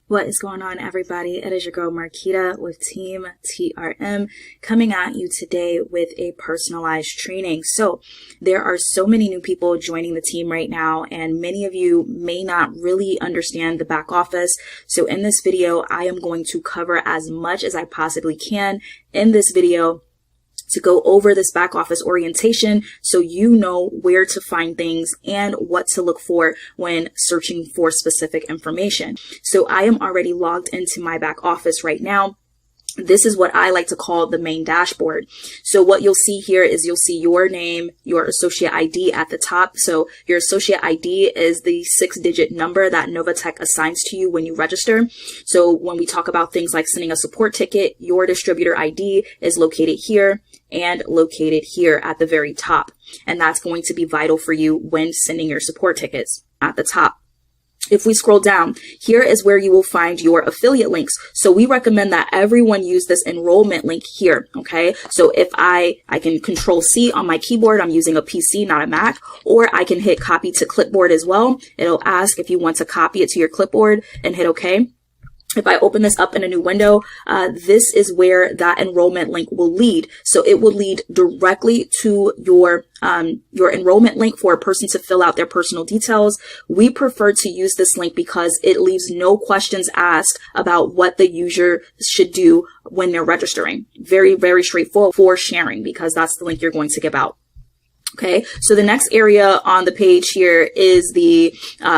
What is going on, everybody? It is your girl Marquita with Team TRM coming at you today with a personalized training. So there are so many new people joining the team right now, and many of you may not really understand the back office. So in this video, I am going to cover as much as I possibly can in this video to go over this back office orientation so you know where to find things and what to look for when searching for specific information. So I am already logged into my back office right now. This is what I like to call the main dashboard. So what you'll see here is you'll see your name, your associate ID at the top. So your associate ID is the 6-digit number that NovaTech assigns to you when you register. So when we talk about things like sending a support ticket, your distributor ID is located here and located here at the very top. And that's going to be vital for you when sending your support tickets at the top. If we scroll down, here is where you will find your affiliate links. So we recommend that everyone use this enrollment link here, okay? So if I can Control C on my keyboard, I'm using a PC, not a Mac, or I can hit copy to clipboard as well. It'll ask if you want to copy it to your clipboard and hit OK. If I open this up in a new window, this is where that enrollment link will lead. So it will lead directly to your enrollment link for a person to fill out their personal details. We prefer to use this link because it leaves no questions asked about what the user should do when they're registering. Very, very straightforward for sharing because that's the link you're going to give out. Okay, so the next area on the page here is the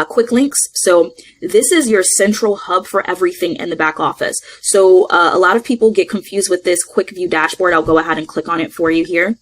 quick links. So this is your central hub for everything in the back office. So a lot of people get confused with this quick view dashboard. I'll go ahead and click on it for you here.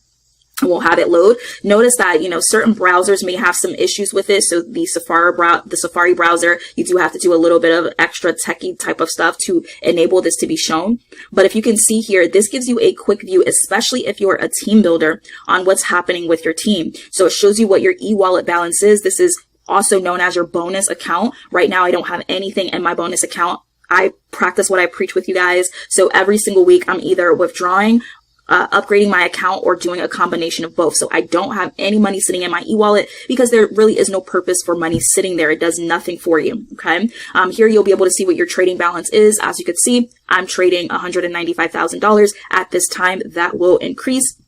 And we'll have it load. Notice that, certain browsers may have some issues with it. So the Safari browser, you do have to do a little bit of extra techie type of stuff to enable this to be shown. But if you can see here, this gives you a quick view, especially if you're a team builder, on what's happening with your team. So it shows you what your e-wallet balance is. This is also known as your bonus account. Right now, I don't have anything in my bonus account. I practice what I preach with you guys. So every single week, I'm either withdrawing, upgrading my account, or doing a combination of both. So I don't have any money sitting in my e-wallet because there really is no purpose for money sitting there. It does nothing for you. Okay. Here you'll be able to see what your trading balance is. As you can see, I'm trading $195,000 at this time. That will increase.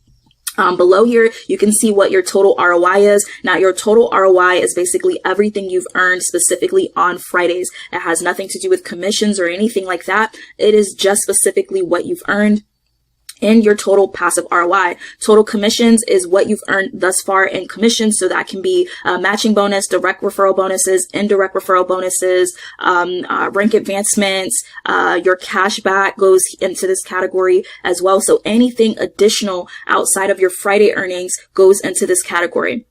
Below here, you can see what your total ROI is. Now, your total ROI is basically everything you've earned specifically on Fridays. It has nothing to do with commissions or anything like that. It is just specifically what you've earned in your total passive ROI. Total commissions is what you've earned thus far in commissions. So that can be matching bonus, direct referral bonuses, indirect referral bonuses, rank advancements. Your cash back goes into this category as well. So anything additional outside of your Friday earnings goes into this category.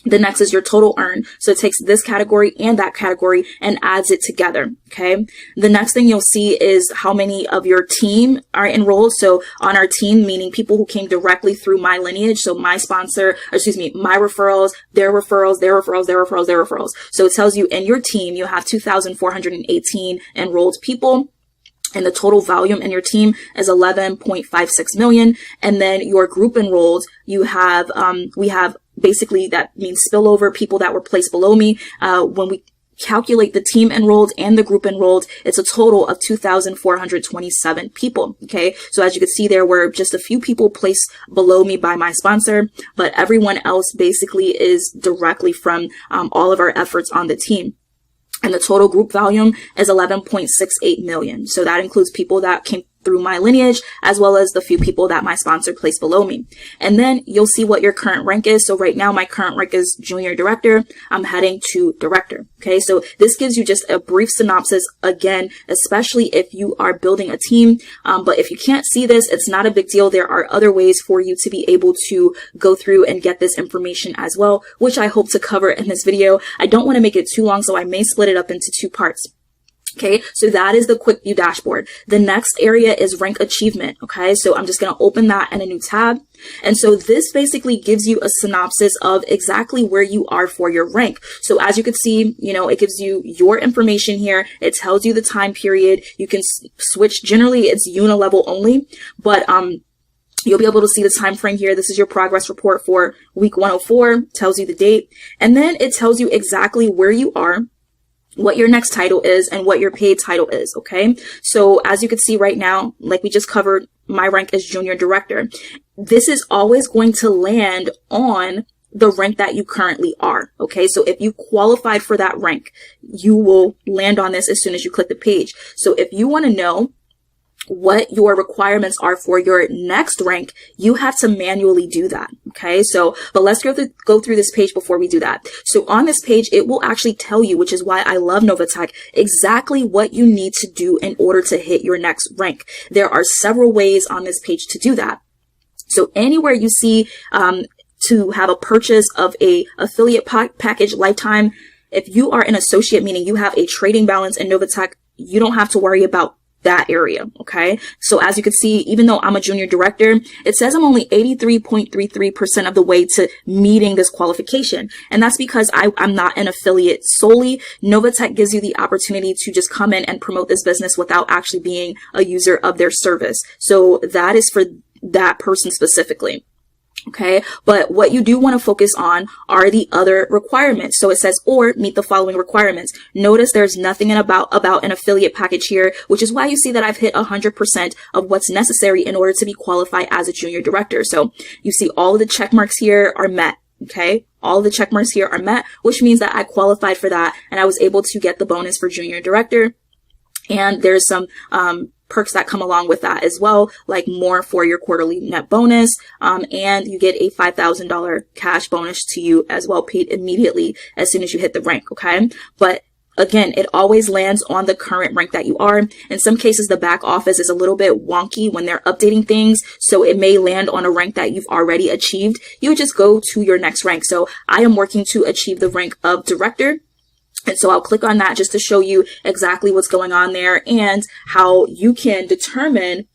The next is your total earn. So it takes this category and that category and adds it together. Okay. The next thing you'll see is how many of your team are enrolled. So on our team, meaning people who came directly through my lineage. So my sponsor, my referrals, their referrals, their referrals, their referrals, their referrals. So it tells you in your team, you have 2,418 enrolled people. And the total volume in your team is 11.56 million. And then your group enrolled, you have, we have basically that means spillover, people that were placed below me. When we calculate the team enrolled and the group enrolled, it's a total of 2,427 people. Okay. So as you can see, there were just a few people placed below me by my sponsor, but everyone else basically is directly from all of our efforts on the team. And the total group volume is 11.68 million. So that includes people that came through my lineage, as well as the few people that my sponsor placed below me. And then you'll see what your current rank is. So right now, my current rank is junior director. I'm heading to director. Okay. So this gives you just a brief synopsis, again, especially if you are building a team. But if you can't see this, it's not a big deal. There are other ways for you to be able to go through and get this information as well, which I hope to cover in this video. I don't want to make it too long, so I may split it up into two parts. Okay, so that is the quick view dashboard. The next area is rank achievement. Okay, so I'm just going to open that in a new tab. And so this basically gives you a synopsis of exactly where you are for your rank. So as you can see, it gives you your information here. It tells you the time period. You can switch. Generally, it's unilevel only, but you'll be able to see the time frame here. This is your progress report for week 104, tells you the date. And then it tells you exactly where you are what your next title is and what your paid title is, okay? So as you can see right now, like we just covered, my rank is junior director. This is always going to land on the rank that you currently are, okay? So if you qualified for that rank, you will land on this as soon as you click the page. So if you want to know what your requirements are for your next rank, you have to manually do that. Okay. So, but let's go through this page before we do that. So on this page, it will actually tell you, which is why I love NovaTech, exactly what you need to do in order to hit your next rank. There are several ways on this page to do that. So anywhere you see, to have a purchase of a affiliate package lifetime, if you are an associate, meaning you have a trading balance in NovaTech, you don't have to worry about that area. Okay. So as you can see, even though I'm a junior director, it says I'm only 83.33% of the way to meeting this qualification. And that's because I'm not an affiliate solely. NovaTech gives you the opportunity to just come in and promote this business without actually being a user of their service. So that is for that person specifically. Okay. But what you do want to focus on are the other requirements. So it says, or meet the following requirements. Notice there's nothing about an affiliate package here, which is why you see that I've hit 100% of what's necessary in order to be qualified as a junior director. So you see all of the check marks here are met. Okay. All of the check marks here are met, which means that I qualified for that and I was able to get the bonus for junior director. And there's some, perks that come along with that as well, like more for your quarterly net bonus, and you get a $5,000 cash bonus to you as well, paid immediately as soon as you hit the rank. Okay. But again, it always lands on the current rank that you are. In some cases, the back office is a little bit wonky when they're updating things. So it may land on a rank that you've already achieved. You just go to your next rank. So I am working to achieve the rank of director. And so I'll click on that just to show you exactly what's going on there and how you can determine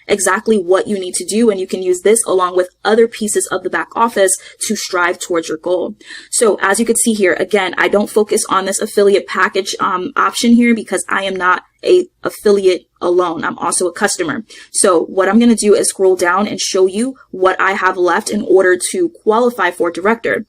exactly what you need to do. And you can use this along with other pieces of the back office to strive towards your goal. So as you can see here, again, I don't focus on this affiliate package option here because I am not a affiliate alone. I'm also a customer. So what I'm going to do is scroll down and show you what I have left in order to qualify for director.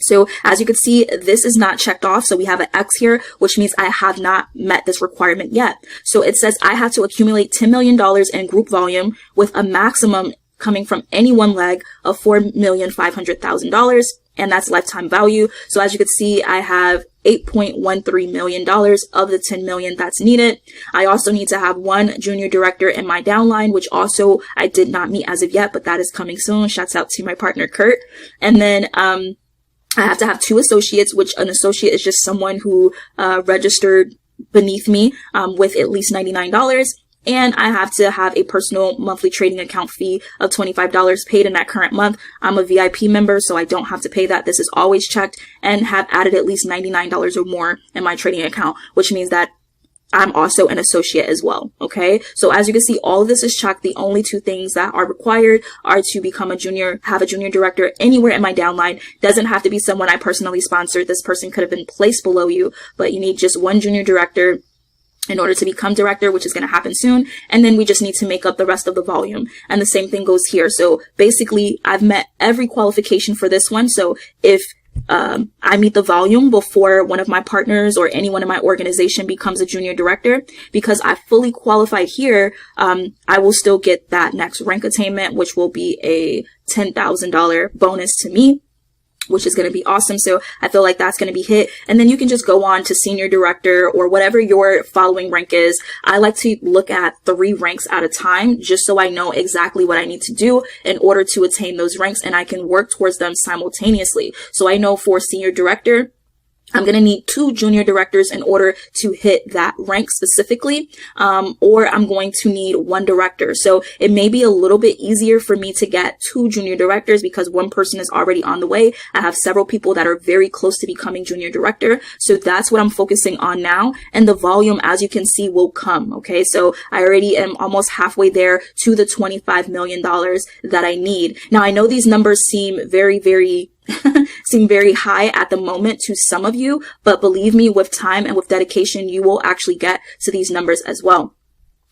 So as you can see, this is not checked off. So we have an X here, which means I have not met this requirement yet. So it says I have to accumulate $10 million in group volume with a maximum coming from any one leg of $4,500,000. And that's lifetime value. So as you can see, I have $8.13 million of the 10 million that's needed. I also need to have one junior director in my downline, which also I did not meet as of yet, but that is coming soon. Shouts out to my partner, Kurt. And then, I have to have 2 associates, which an associate is just someone who registered beneath me with at least $99. And I have to have a personal monthly trading account fee of $25 paid in that current month. I'm a VIP member, so I don't have to pay that. This is always checked, and have added at least $99 or more in my trading account, which means that I'm also an associate as well. Okay. So as you can see, all of this is checked. The only 2 things that are required are to become a junior, have a junior director anywhere in my downline. Doesn't have to be someone I personally sponsored. This person could have been placed below you, but you need just one junior director in order to become director, which is going to happen soon. And then we just need to make up the rest of the volume. And the same thing goes here. So basically I've met every qualification for this one. So if I meet the volume before one of my partners or anyone in my organization becomes a junior director, because I fully qualified here, I will still get that next rank attainment, which will be a $10,000 bonus to me, which is going to be awesome. So I feel like that's going to be hit. And then you can just go on to senior director or whatever your following rank is. I like to look at 3 ranks at a time, just so I know exactly what I need to do in order to attain those ranks, and I can work towards them simultaneously. So I know for senior director, I'm going to need 2 junior directors in order to hit that rank specifically, or I'm going to need 1 director. So it may be a little bit easier for me to get 2 junior directors because 1 person is already on the way. I have several people that are very close to becoming junior director. So that's what I'm focusing on now. And the volume, as you can see, will come. Okay. So I already am almost halfway there to the $25 million that I need. Now I know these numbers seem very high at the moment to some of you, but believe me, with time and with dedication, you will actually get to these numbers as well.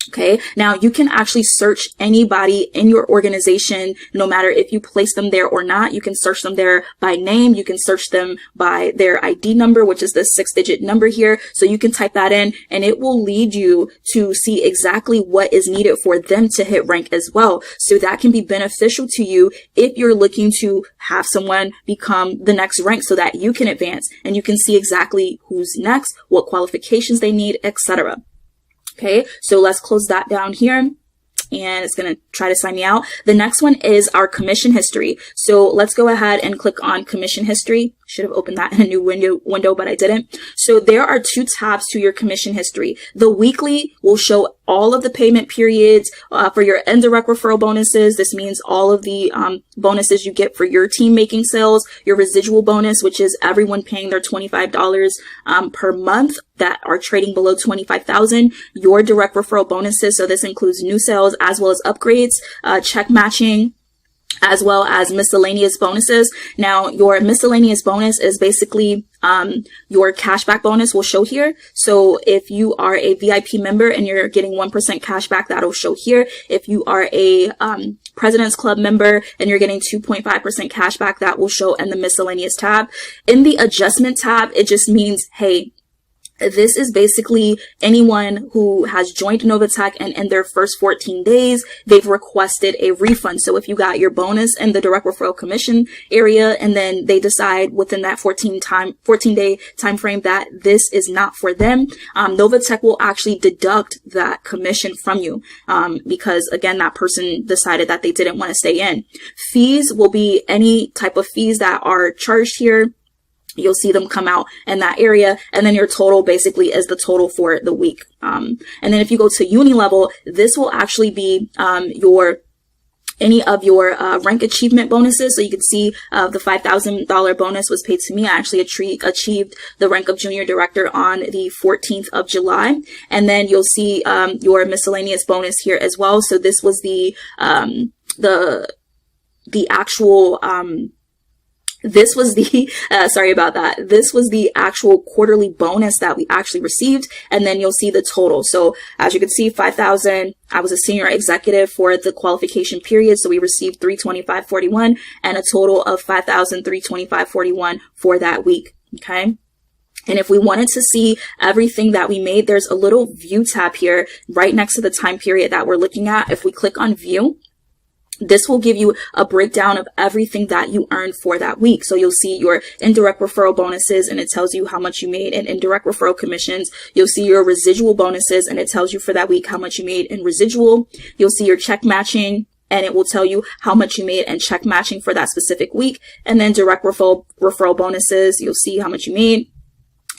Okay. Now you can actually search anybody in your organization, no matter if you place them there or not. You can search them there by name. You can search them by their ID number, which is the 6-digit number here. So you can type that in and it will lead you to see exactly what is needed for them to hit rank as well. So that can be beneficial to you if you're looking to have someone become the next rank so that you can advance and you can see exactly who's next, what qualifications they need, etc. Okay, so let's close that down here and it's going to try to sign me out. The next one is our commission history. So let's go ahead and click on commission history. Should have opened that in a new window, but I didn't. So there are 2 tabs to your commission history. The weekly will show all of the payment periods for your indirect referral bonuses. This means all of the bonuses you get for your team making sales, your residual bonus, which is everyone paying their $25 per month that are trading below 25,000, your direct referral bonuses. So this includes new sales as well as upgrades, check matching, as well as miscellaneous bonuses. Now, your miscellaneous bonus is basically your cashback bonus will show here. So if you are a VIP member and you're getting 1% cashback, that'll show here. If you are a President's Club member and you're getting 2.5% cashback, that will show in the miscellaneous tab. In the adjustment tab, it just means, hey, this is basically anyone who has joined NovaTech and in their first 14 days, they've requested a refund. So if you got your bonus in the direct referral commission area and then they decide within that 14-day time frame that this is not for them, NovaTech will actually deduct that commission from you because, again, that person decided that they didn't want to stay in. Fees will be any type of fees that are charged here. You'll see them come out in that area. And then your total basically is the total for the week. And then if you go to uni level, this will actually be any of your rank achievement bonuses. So you can see the $5,000 bonus was paid to me. I actually achieved the rank of junior director on the 14th of July. And then you'll see your miscellaneous bonus here as well. So this was the actual this was the, sorry about that. This was the actual quarterly bonus that we actually received. And then you'll see the total. So as you can see, 5,000, I was a senior executive for the qualification period. So we received $325.41 and a total of $5,325.41 for that week. Okay. And if we wanted to see everything that we made, there's a little view tab here right next to the time period that we're looking at. If we click on view, this will give you a breakdown of everything that you earned for that week. So you'll see your indirect referral bonuses and it tells you how much you made in indirect referral commissions. You'll see your residual bonuses and it tells you for that week how much you made in residual. You'll see your check matching and it will tell you how much you made in check matching for that specific week. And then direct referral bonuses, you'll see how much you made.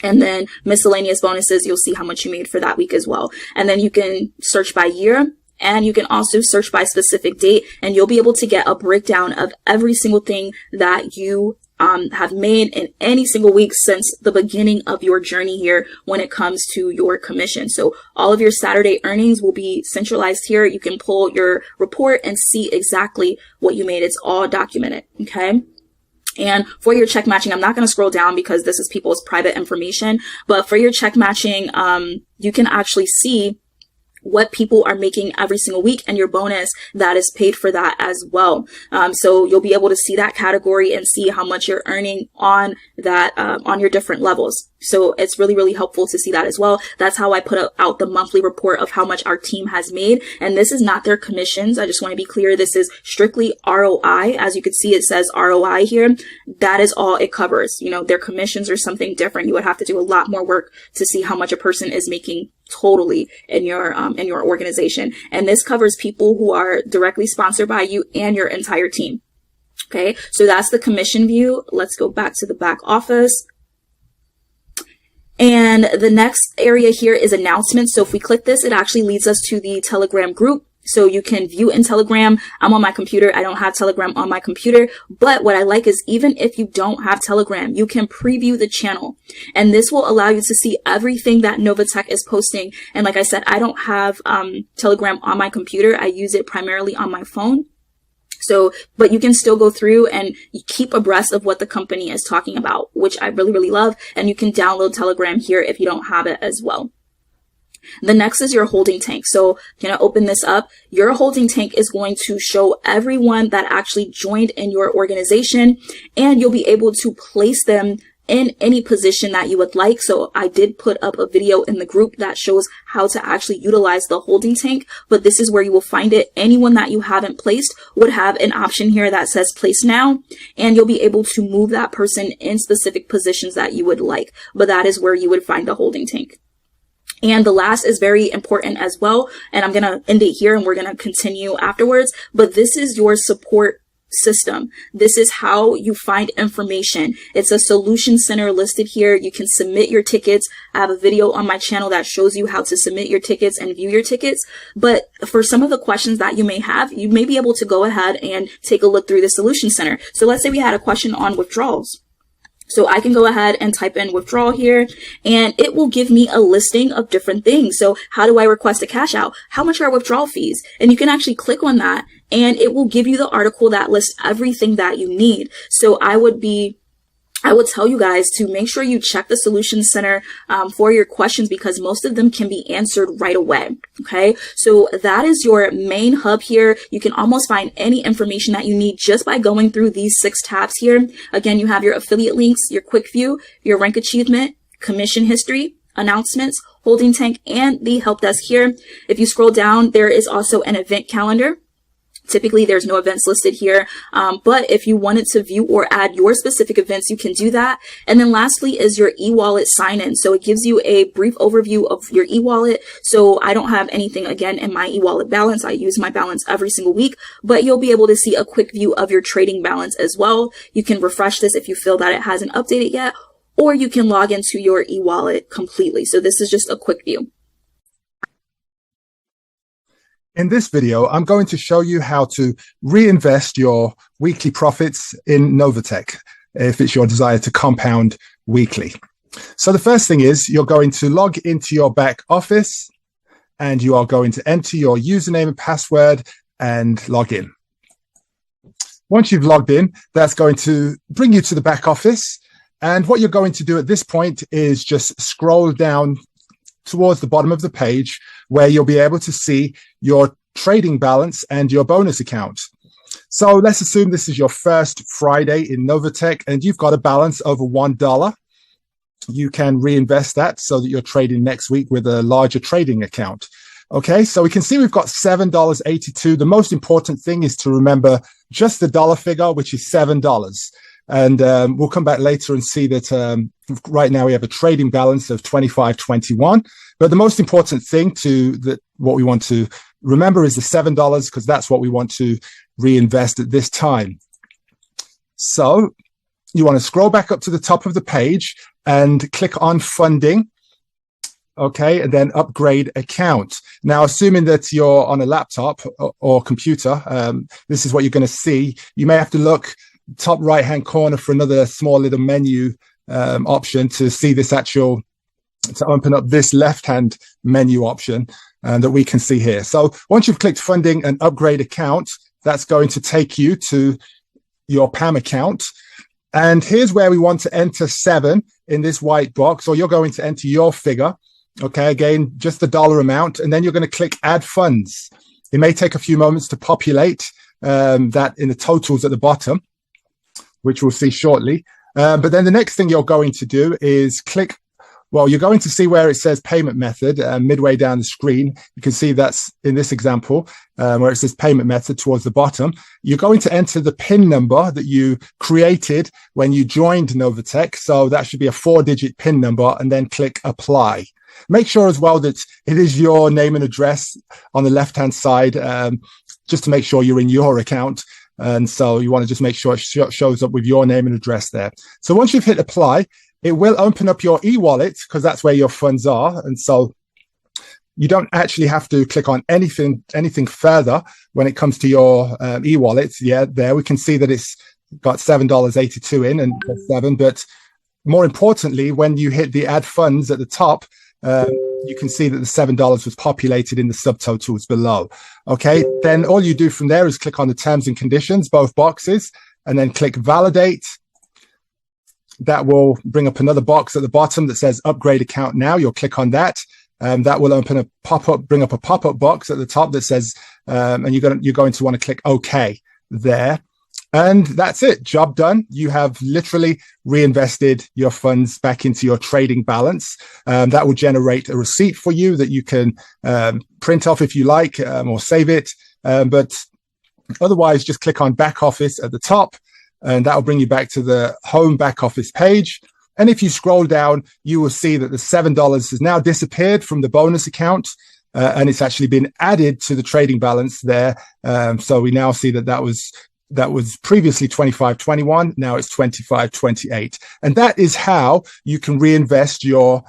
And then miscellaneous bonuses, you'll see how much you made for that week as well. And then you can search by year. And you can also search by specific date and you'll be able to get a breakdown of every single thing that you have made in any single week since the beginning of your journey here when it comes to your commission. So all of your Saturday earnings will be centralized here. You can pull your report and see exactly what you made. It's all documented. Okay. And for your check matching, I'm not going to scroll down because this is people's private information, but for your check matching, you can actually see what people are making every single week and your bonus that is paid for that as well. So you'll be able to see that category and see how much you're earning on that, on your different levels. So it's really, really helpful to see that as well. That's how I put out the monthly report of how much our team has made. And this is not their commissions. I just want to be clear. This is strictly ROI. As you can see, it says ROI here. That is all it covers. You know, their commissions are something different. You would have to do a lot more work to see how much a person is making totally in your organization. And this covers people who are directly sponsored by you and your entire team. Okay. So that's the commission view. Let's go back to the back office. And the next area here is announcements. So if we click this, it actually leads us to the Telegram group. So you can view in Telegram. I'm on my computer. I don't have Telegram on my computer. But what I like is even if you don't have Telegram, you can preview the channel. And this will allow you to see everything that NovaTech is posting. And like I said, I don't have Telegram on my computer. I use it primarily on my phone. So, but you can still go through and keep abreast of what the company is talking about, which I really, really love. And you can download Telegram here if you don't have it as well. The next is your holding tank. So I'm going to open this up. Your holding tank is going to show everyone that actually joined in your organization, and you'll be able to place them in any position that you would like. So I did put up a video in the group that shows how to actually utilize the holding tank, but this is where you will find it. Anyone that you haven't placed would have an option here that says place now, and you'll be able to move that person in specific positions that you would like, but that is where you would find the holding tank. And the last is very important as well, and I'm going to end it here and we're going to continue afterwards, but this is your support system. This is how you find information. It's a solution center listed here. You can submit your tickets. I have a video on my channel that shows you how to submit your tickets and view your tickets. But for some of the questions that you may have, you may be able to go ahead and take a look through the solution center. So let's say we had a question on withdrawals. So I can go ahead and type in withdrawal here, and it will give me a listing of different things. So how do I request a cash out? How much are withdrawal fees? And you can actually click on that, and it will give you the article that lists everything that you need. So I would tell you guys to make sure you check the Solution Center for your questions, because most of them can be answered right away. Okay, so that is your main hub here. You can almost find any information that you need just by going through these 6 tabs here. Again, you have your affiliate links, your quick view, your rank achievement, commission history, announcements, holding tank, and the help desk here. If you scroll down, there is also an event calendar. Typically, there's no events listed here, but if you wanted to view or add your specific events, you can do that. And then lastly is your e-wallet sign-in. So it gives you a brief overview of your e-wallet. So I don't have anything, again, in my e-wallet balance. I use my balance every single week, but you'll be able to see a quick view of your trading balance as well. You can refresh this if you feel that it hasn't updated yet, or you can log into your e-wallet completely. So this is just a quick view. In this video, I'm going to show you how to reinvest your weekly profits in NovaTech if it's your desire to compound weekly. So the first thing is you're going to log into your back office, and you are going to enter your username and password and log in. Once you've logged in, that's going to bring you to the back office. And what you're going to do at this point is just scroll down towards the bottom of the page, where you'll be able to see your trading balance and your bonus account. So let's assume this is your first Friday in NovaTech and you've got a balance over $1. You can reinvest that so that you're trading next week with a larger trading account. Okay, so we can see we've got $7.82. The most important thing is to remember just the dollar figure, which is $7. And we'll come back later and see that right now we have a trading balance of $25.21. But the most important thing what we want to remember is the $7, because that's what we want to reinvest at this time. So you want to scroll back up to the top of the page and click on funding. Okay, and then upgrade account. Now, assuming that you're on a laptop or computer, this is what you're going to see. You may have to look top right-hand corner for another small little menu option to see this to open up this left-hand menu option that we can see here. So once you've clicked funding and upgrade account, that's going to take you to your PAMM account. And here's where we want to enter 7 in this white box, or you're going to enter your figure. Okay, again, just the dollar amount, and then you're going to click add funds. It may take a few moments to populate that in the totals at the bottom, which we'll see shortly. But then the next thing you're going to do is click, you're going to see where it says payment method midway down the screen. You can see that's in this example where it says payment method towards the bottom. You're going to enter the PIN number that you created when you joined NovaTech. So that should be a 4-digit PIN number, and then click apply. Make sure as well that it is your name and address on the left-hand side, just to make sure you're in your account. And so you want to just make sure it shows up with your name and address there. So once you've hit apply, it will open up your e-wallet, because that's where your funds are. And so you don't actually have to click on anything further when it comes to your e-wallet. Yeah, there we can see that it's got $7.82 in and 7. But more importantly, when you hit the add funds at the top, you can see that the $7 was populated in the subtotals below. Okay, then all you do from there is click on the terms and conditions, both boxes, and then click validate. That will bring up another box at the bottom that says upgrade account now. You'll click on that, that will bring up a pop-up box at the top that says, and you're going to want to click OK there. And that's it. Job done. You have literally reinvested your funds back into your trading balance. That will generate a receipt for you that you can print off if you like, or save it. But otherwise, just click on back office at the top, and that will bring you back to the home back office page. And if you scroll down, you will see that the $7 has now disappeared from the bonus account, and it's actually been added to the trading balance there. So we now see that was previously 25.21. Now it's 25.28. And that is how you can reinvest your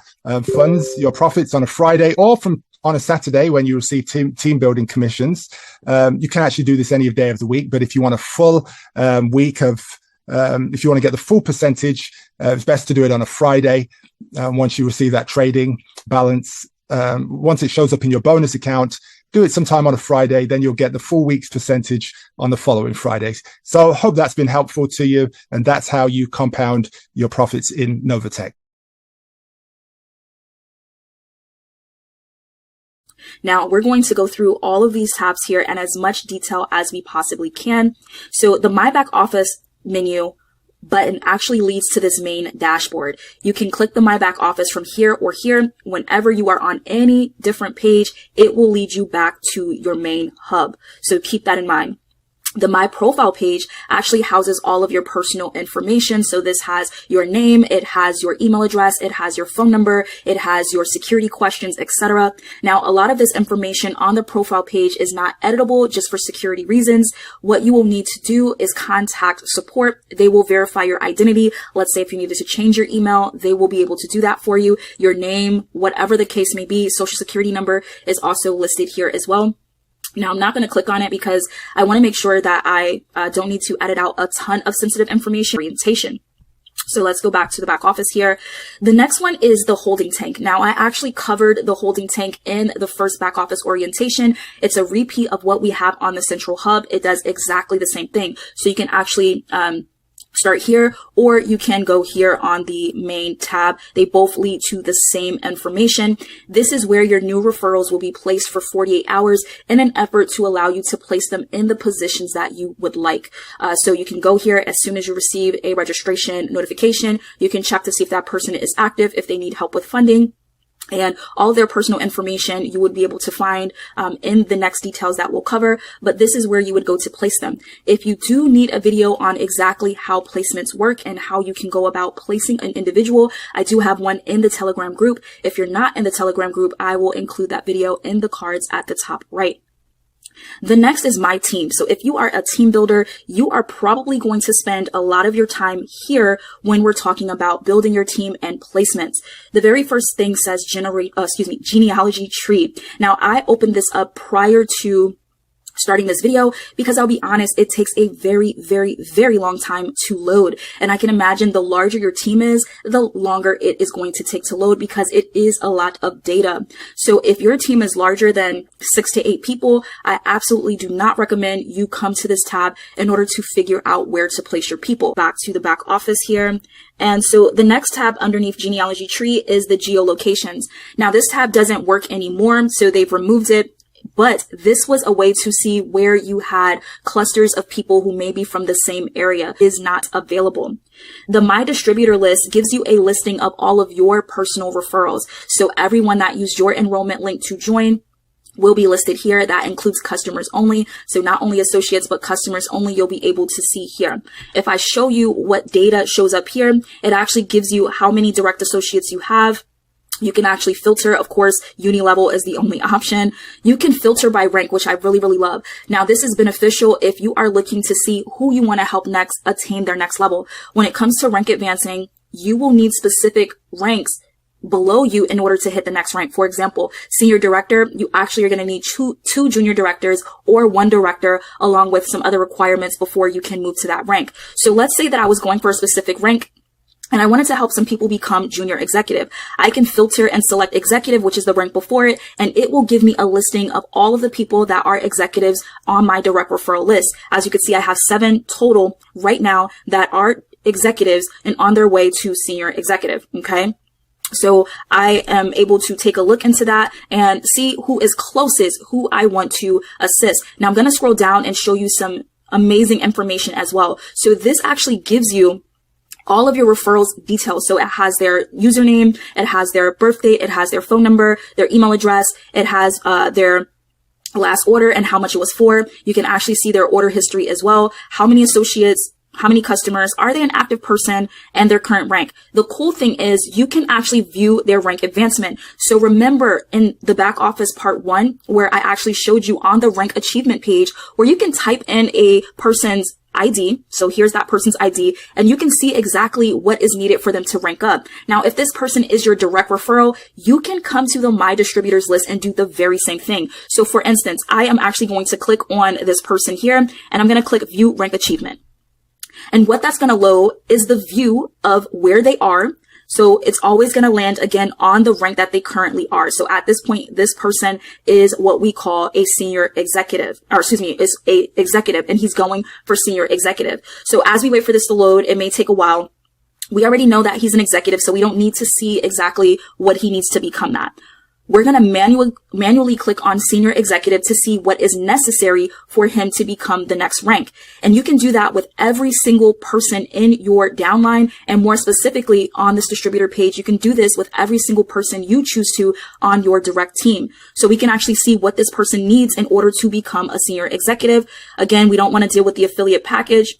funds, your profits on a Friday or on a Saturday when you receive team building commissions. You can actually do this any day of the week, but if you want a full week of, if you want to get the full percentage, it's best to do it on a Friday. Once you receive that trading balance, once it shows up in your bonus account, do it sometime on a Friday, then you'll get the full week's percentage on the following Fridays. So I hope that's been helpful to you. And that's how you compound your profits in NovaTech. Now we're going to go through all of these tabs here in as much detail as we possibly can. So the My Back Office menu button actually leads to this main dashboard. You can click the My Back Office from here or here. Whenever you are on any different page, it will lead you back to your main hub. So keep that in mind. The My Profile page actually houses all of your personal information. So this has your name, it has your email address, it has your phone number, it has your security questions, etc. Now, a lot of this information on the profile page is not editable just for security reasons. What you will need to do is contact support. They will verify your identity. Let's say if you needed to change your email, they will be able to do that for you. Your name, whatever the case may be, social security number is also listed here as well. Now, I'm not going to click on it because I want to make sure that I don't need to edit out a ton of sensitive information. Orientation. So let's go back to the back office here. The next one is the holding tank. Now, I actually covered the holding tank in the first back office orientation. It's a repeat of what we have on the central hub. It does exactly the same thing. So you can actually start here, or you can go here on the main tab. They both lead to the same information. This is where your new referrals will be placed for 48 hours in an effort to allow you to place them in the positions that you would like. So you can go here as soon as you receive a registration notification. You can check to see if that person is active, if they need help with funding. And all their personal information you would be able to find in the next details that we'll cover. But this is where you would go to place them. If you do need a video on exactly how placements work and how you can go about placing an individual, I do have one in the Telegram group. If you're not in the Telegram group, I will include that video in the cards at the top right. The next is My Team. So if you are a team builder, you are probably going to spend a lot of your time here when we're talking about building your team and placements. The very first thing says genealogy tree. Now, I opened this up prior to starting this video because I'll be honest, it takes a very, very, very long time to load. And I can imagine the larger your team is, the longer it is going to take to load because it is a lot of data. So if your team is larger than 6 to 8 people, I absolutely do not recommend you come to this tab in order to figure out where to place your people. Back to the back office here. And so the next tab underneath genealogy tree is the geolocations. Now this tab doesn't work anymore, so they've removed it. But this was a way to see where you had clusters of people who may be from the same area is not available. The My Distributor list gives you a listing of all of your personal referrals. So everyone that used your enrollment link to join will be listed here. That includes customers only. So not only associates, but customers only you'll be able to see here. If I show you what data shows up here, it actually gives you how many direct associates you have. You can actually filter. Of course, uni level is the only option. You can filter by rank, which I really, really love. Now, this is beneficial if you are looking to see who you want to help next attain their next level. When it comes to rank advancing, you will need specific ranks below you in order to hit the next rank. For example, senior director, you actually are going to need two junior directors or 1 director along with some other requirements before you can move to that rank. So let's say that I was going for a specific rank and I wanted to help some people become junior executive. I can filter and select executive, which is the rank before it, and it will give me a listing of all of the people that are executives on my direct referral list. As you can see, I have 7 total right now that are executives and on their way to senior executive. Okay. So I am able to take a look into that and see who is closest, who I want to assist. Now I'm going to scroll down and show you some amazing information as well. So this actually gives you all of your referrals details. So it has their username, it has their birth date, it has their phone number, their email address, it has their last order and how much it was for. You can actually see their order history as well. How many associates, how many customers, are they an active person, and their current rank. The cool thing is you can actually view their rank advancement. So remember in the back office part 1, where I actually showed you on the rank achievement page, where you can type in a person's ID. So here's that person's ID, and you can see exactly what is needed for them to rank up. Now, if this person is your direct referral, you can come to the My Distributors list and do the very same thing. So for instance, I am actually going to click on this person here, and I'm going to click View Rank Achievement. And what that's going to load is the view of where they are. So it's always going to land again on the rank that they currently are. So at this point, this person is what we call a senior executive, or excuse me, is a executive, and he's going for senior executive. So as we wait for this to load, it may take a while. We already know that he's an executive, so we don't need to see exactly what he needs to become that. We're going to manually click on senior executive to see what is necessary for him to become the next rank. And you can do that with every single person in your downline, and more specifically on this distributor page, you can do this with every single person you choose to on your direct team. So we can actually see what this person needs in order to become a senior executive. Again, we don't want to deal with the affiliate package.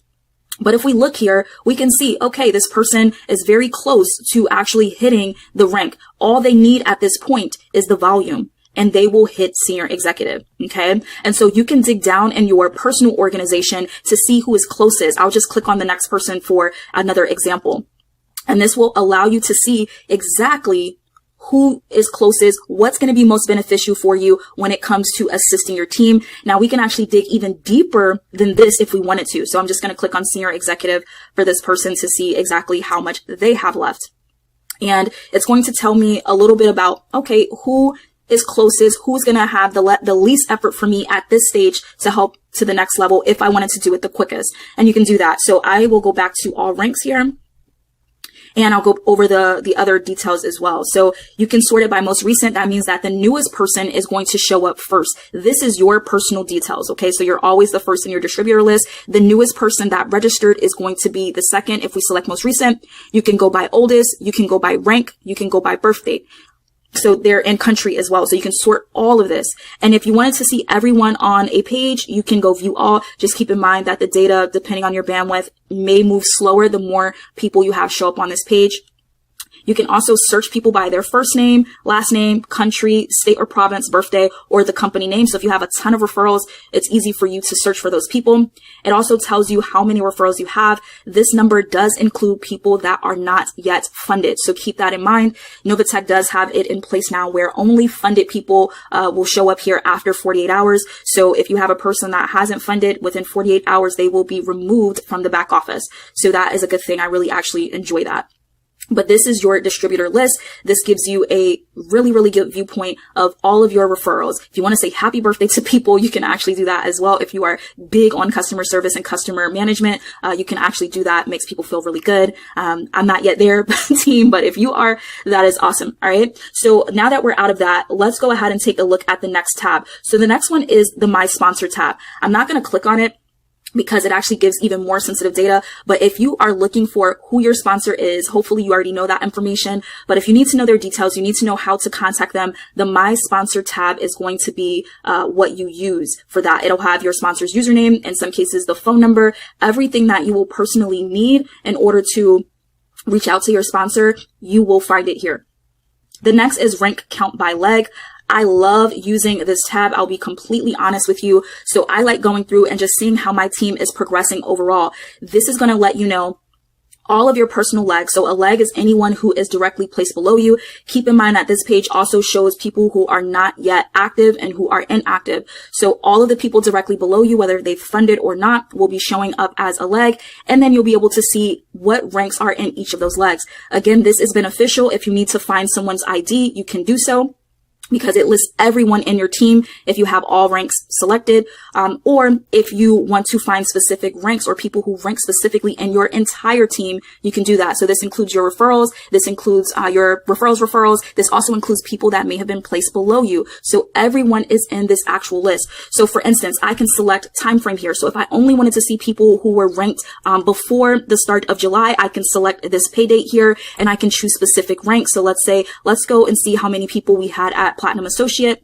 But if we look here, we can see, okay, this person is very close to actually hitting the rank. All they need at this point is the volume, and they will hit senior executive. Okay. And so you can dig down in your personal organization to see who is closest. I'll just click on the next person for another example. And this will allow you to see exactly who is closest, what's going to be most beneficial for you when it comes to assisting your team. Now we can actually dig even deeper than this if we wanted to. So I'm just going to click on senior executive for this person to see exactly how much they have left. And it's going to tell me a little bit about, okay, who is closest, who's going to have the least effort for me at this stage to help to the next level if I wanted to do it the quickest. And you can do that. So I will go back to all ranks here. And I'll go over the other details as well. So you can sort it by most recent. That means that the newest person is going to show up first. This is your personal details. Okay. So you're always the first in your distributor list. The newest person that registered is going to be the second. If we select most recent, you can go by oldest, you can go by rank, you can go by birth date. So they're in country as well. So you can sort all of this. And if you wanted to see everyone on a page, you can go view all. Just keep in mind that the data, depending on your bandwidth, may move slower the more people you have show up on this page. You can also search people by their first name, last name, country, state or province, birthday, or the company name. So if you have a ton of referrals, it's easy for you to search for those people. It also tells you how many referrals you have. This number does include people that are not yet funded. So keep that in mind. NovaTech does have it in place now where only funded people will show up here after 48 hours. So if you have a person that hasn't funded within 48 hours, they will be removed from the back office. So that is a good thing. I really actually enjoy that. But this is your distributor list. This gives you a really, really good viewpoint of all of your referrals. If you want to say happy birthday to people, you can actually do that as well. If you are big on customer service and customer management, you can actually do that. It makes people feel really good. I'm not yet there, team, but if you are, that is awesome. All right. So now that we're out of that, let's go ahead and take a look at the next tab. So the next one is the My Sponsor tab. I'm not going to click on it because it actually gives even more sensitive data. But if you are looking for who your sponsor is, hopefully you already know that information. But if you need to know their details, you need to know how to contact them. The My Sponsor tab is going to be what you use for that. It'll have your sponsor's username, in some cases the phone number, everything that you will personally need in order to reach out to your sponsor. You will find it here. The next is rank count by leg. I love using this tab. I'll be completely honest with you. So I like going through and just seeing how my team is progressing overall. This is going to let you know all of your personal legs. So a leg is anyone who is directly placed below you. Keep in mind that this page also shows people who are not yet active and who are inactive. So all of the people directly below you, whether they've funded or not, will be showing up as a leg. And then you'll be able to see what ranks are in each of those legs. Again, this is beneficial. If you need to find someone's ID, you can do so. because it lists everyone in your team if you have all ranks selected, or if you want to find specific ranks or people who rank specifically in your entire team, you can do that. So this includes your referrals. This includes your referrals. This also includes people that may have been placed below you. So everyone is in this actual list. So for instance, I can select time frame here. So if I only wanted to see people who were ranked before the start of July, I can select this pay date here and I can choose specific ranks. So let's go and see how many people we had at Platinum Associate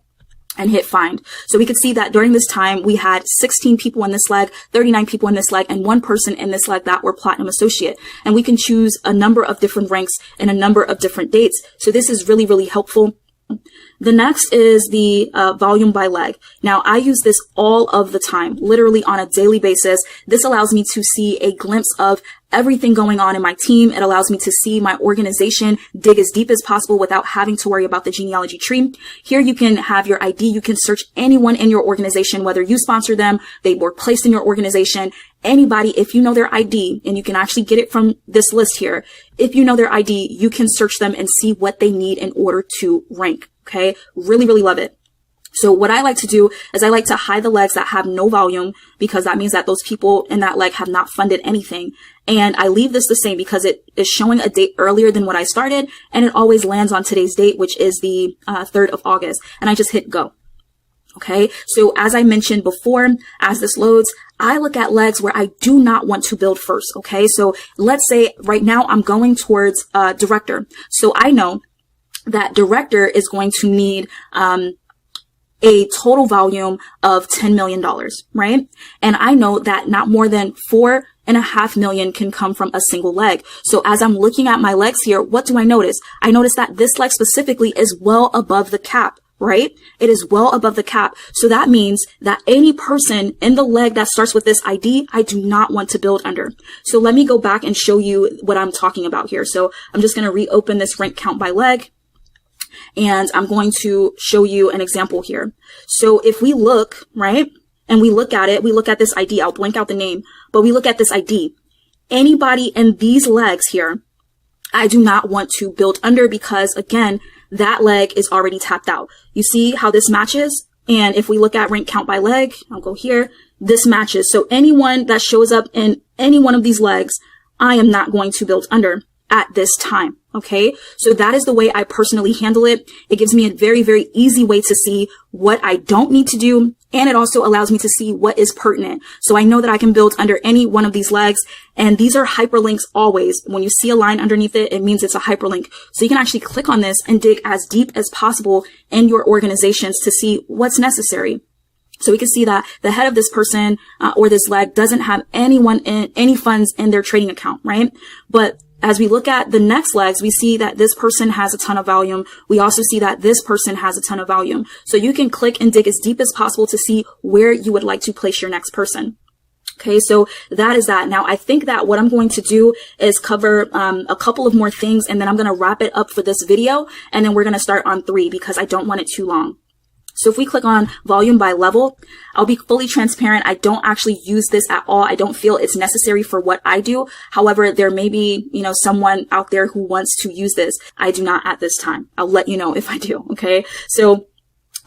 and hit find. So we could see that during this time, we had 16 people in this leg, 39 people in this leg, and 1 person in this leg that were Platinum Associate. And we can choose a number of different ranks and a number of different dates. So this is really, really helpful. The next is the volume by leg. Now, I use this all of the time, literally on a daily basis. This allows me to see a glimpse of everything going on in my team. It allows me to see my organization, dig as deep as possible without having to worry about the genealogy tree. Here you can have your ID. You can search anyone in your organization, whether you sponsor them, they were placed in your organization, anybody. If you know their ID, and you can actually get it from this list here, if you know their ID, you can search them and see what they need in order to rank. Okay. Really, really love it. So what I like to do is I like to hide the legs that have no volume, because that means that those people in that leg have not funded anything. And I leave this the same because it is showing a date earlier than what I started, and it always lands on today's date, which is the 3rd of August. And I just hit go. Okay. So as I mentioned before, as this loads, I look at legs where I do not want to build first. Okay. So let's say right now I'm going towards director. So I know that director is going to need a total volume of $10 million, right? And I know that not more than $4.5 million can come from a single leg. So as I'm looking at my legs here, what do I notice? I notice that this leg specifically is well above the cap, right? It is well above the cap. So that means that any person in the leg that starts with this ID, I do not want to build under. So let me go back and show you what I'm talking about here. So I'm just going to reopen this rank count by leg. And I'm going to show you an example here. So if we look, right, and we look at it, we look at this ID, I'll blank out the name, but we look at this ID. Anybody in these legs here, I do not want to build under, because again, that leg is already tapped out. You see how this matches? And if we look at rank count by leg, I'll go here, this matches. So anyone that shows up in any one of these legs, I am not going to build under at this time. Okay. So that is the way I personally handle it. It gives me a very, very easy way to see what I don't need to do. And it also allows me to see what is pertinent. So I know that I can build under any one of these legs. And these are hyperlinks always. When you see a line underneath it, it means it's a hyperlink. So you can actually click on this and dig as deep as possible in your organizations to see what's necessary. So we can see that the head of this person or this leg doesn't have any funds in their trading account, right? But as we look at the next legs, we see that this person has a ton of volume. We also see that this person has a ton of volume. So you can click and dig as deep as possible to see where you would like to place your next person. Okay, so that is that. Now, I think that what I'm going to do is cover a couple of more things, and then I'm going to wrap it up for this video, and then we're going to start on 3 because I don't want it too long. So if we click on volume by level, I'll be fully transparent. I don't actually use this at all. I don't feel it's necessary for what I do. However, there may be, someone out there who wants to use this. I do not at this time. I'll let you know if I do. Okay. So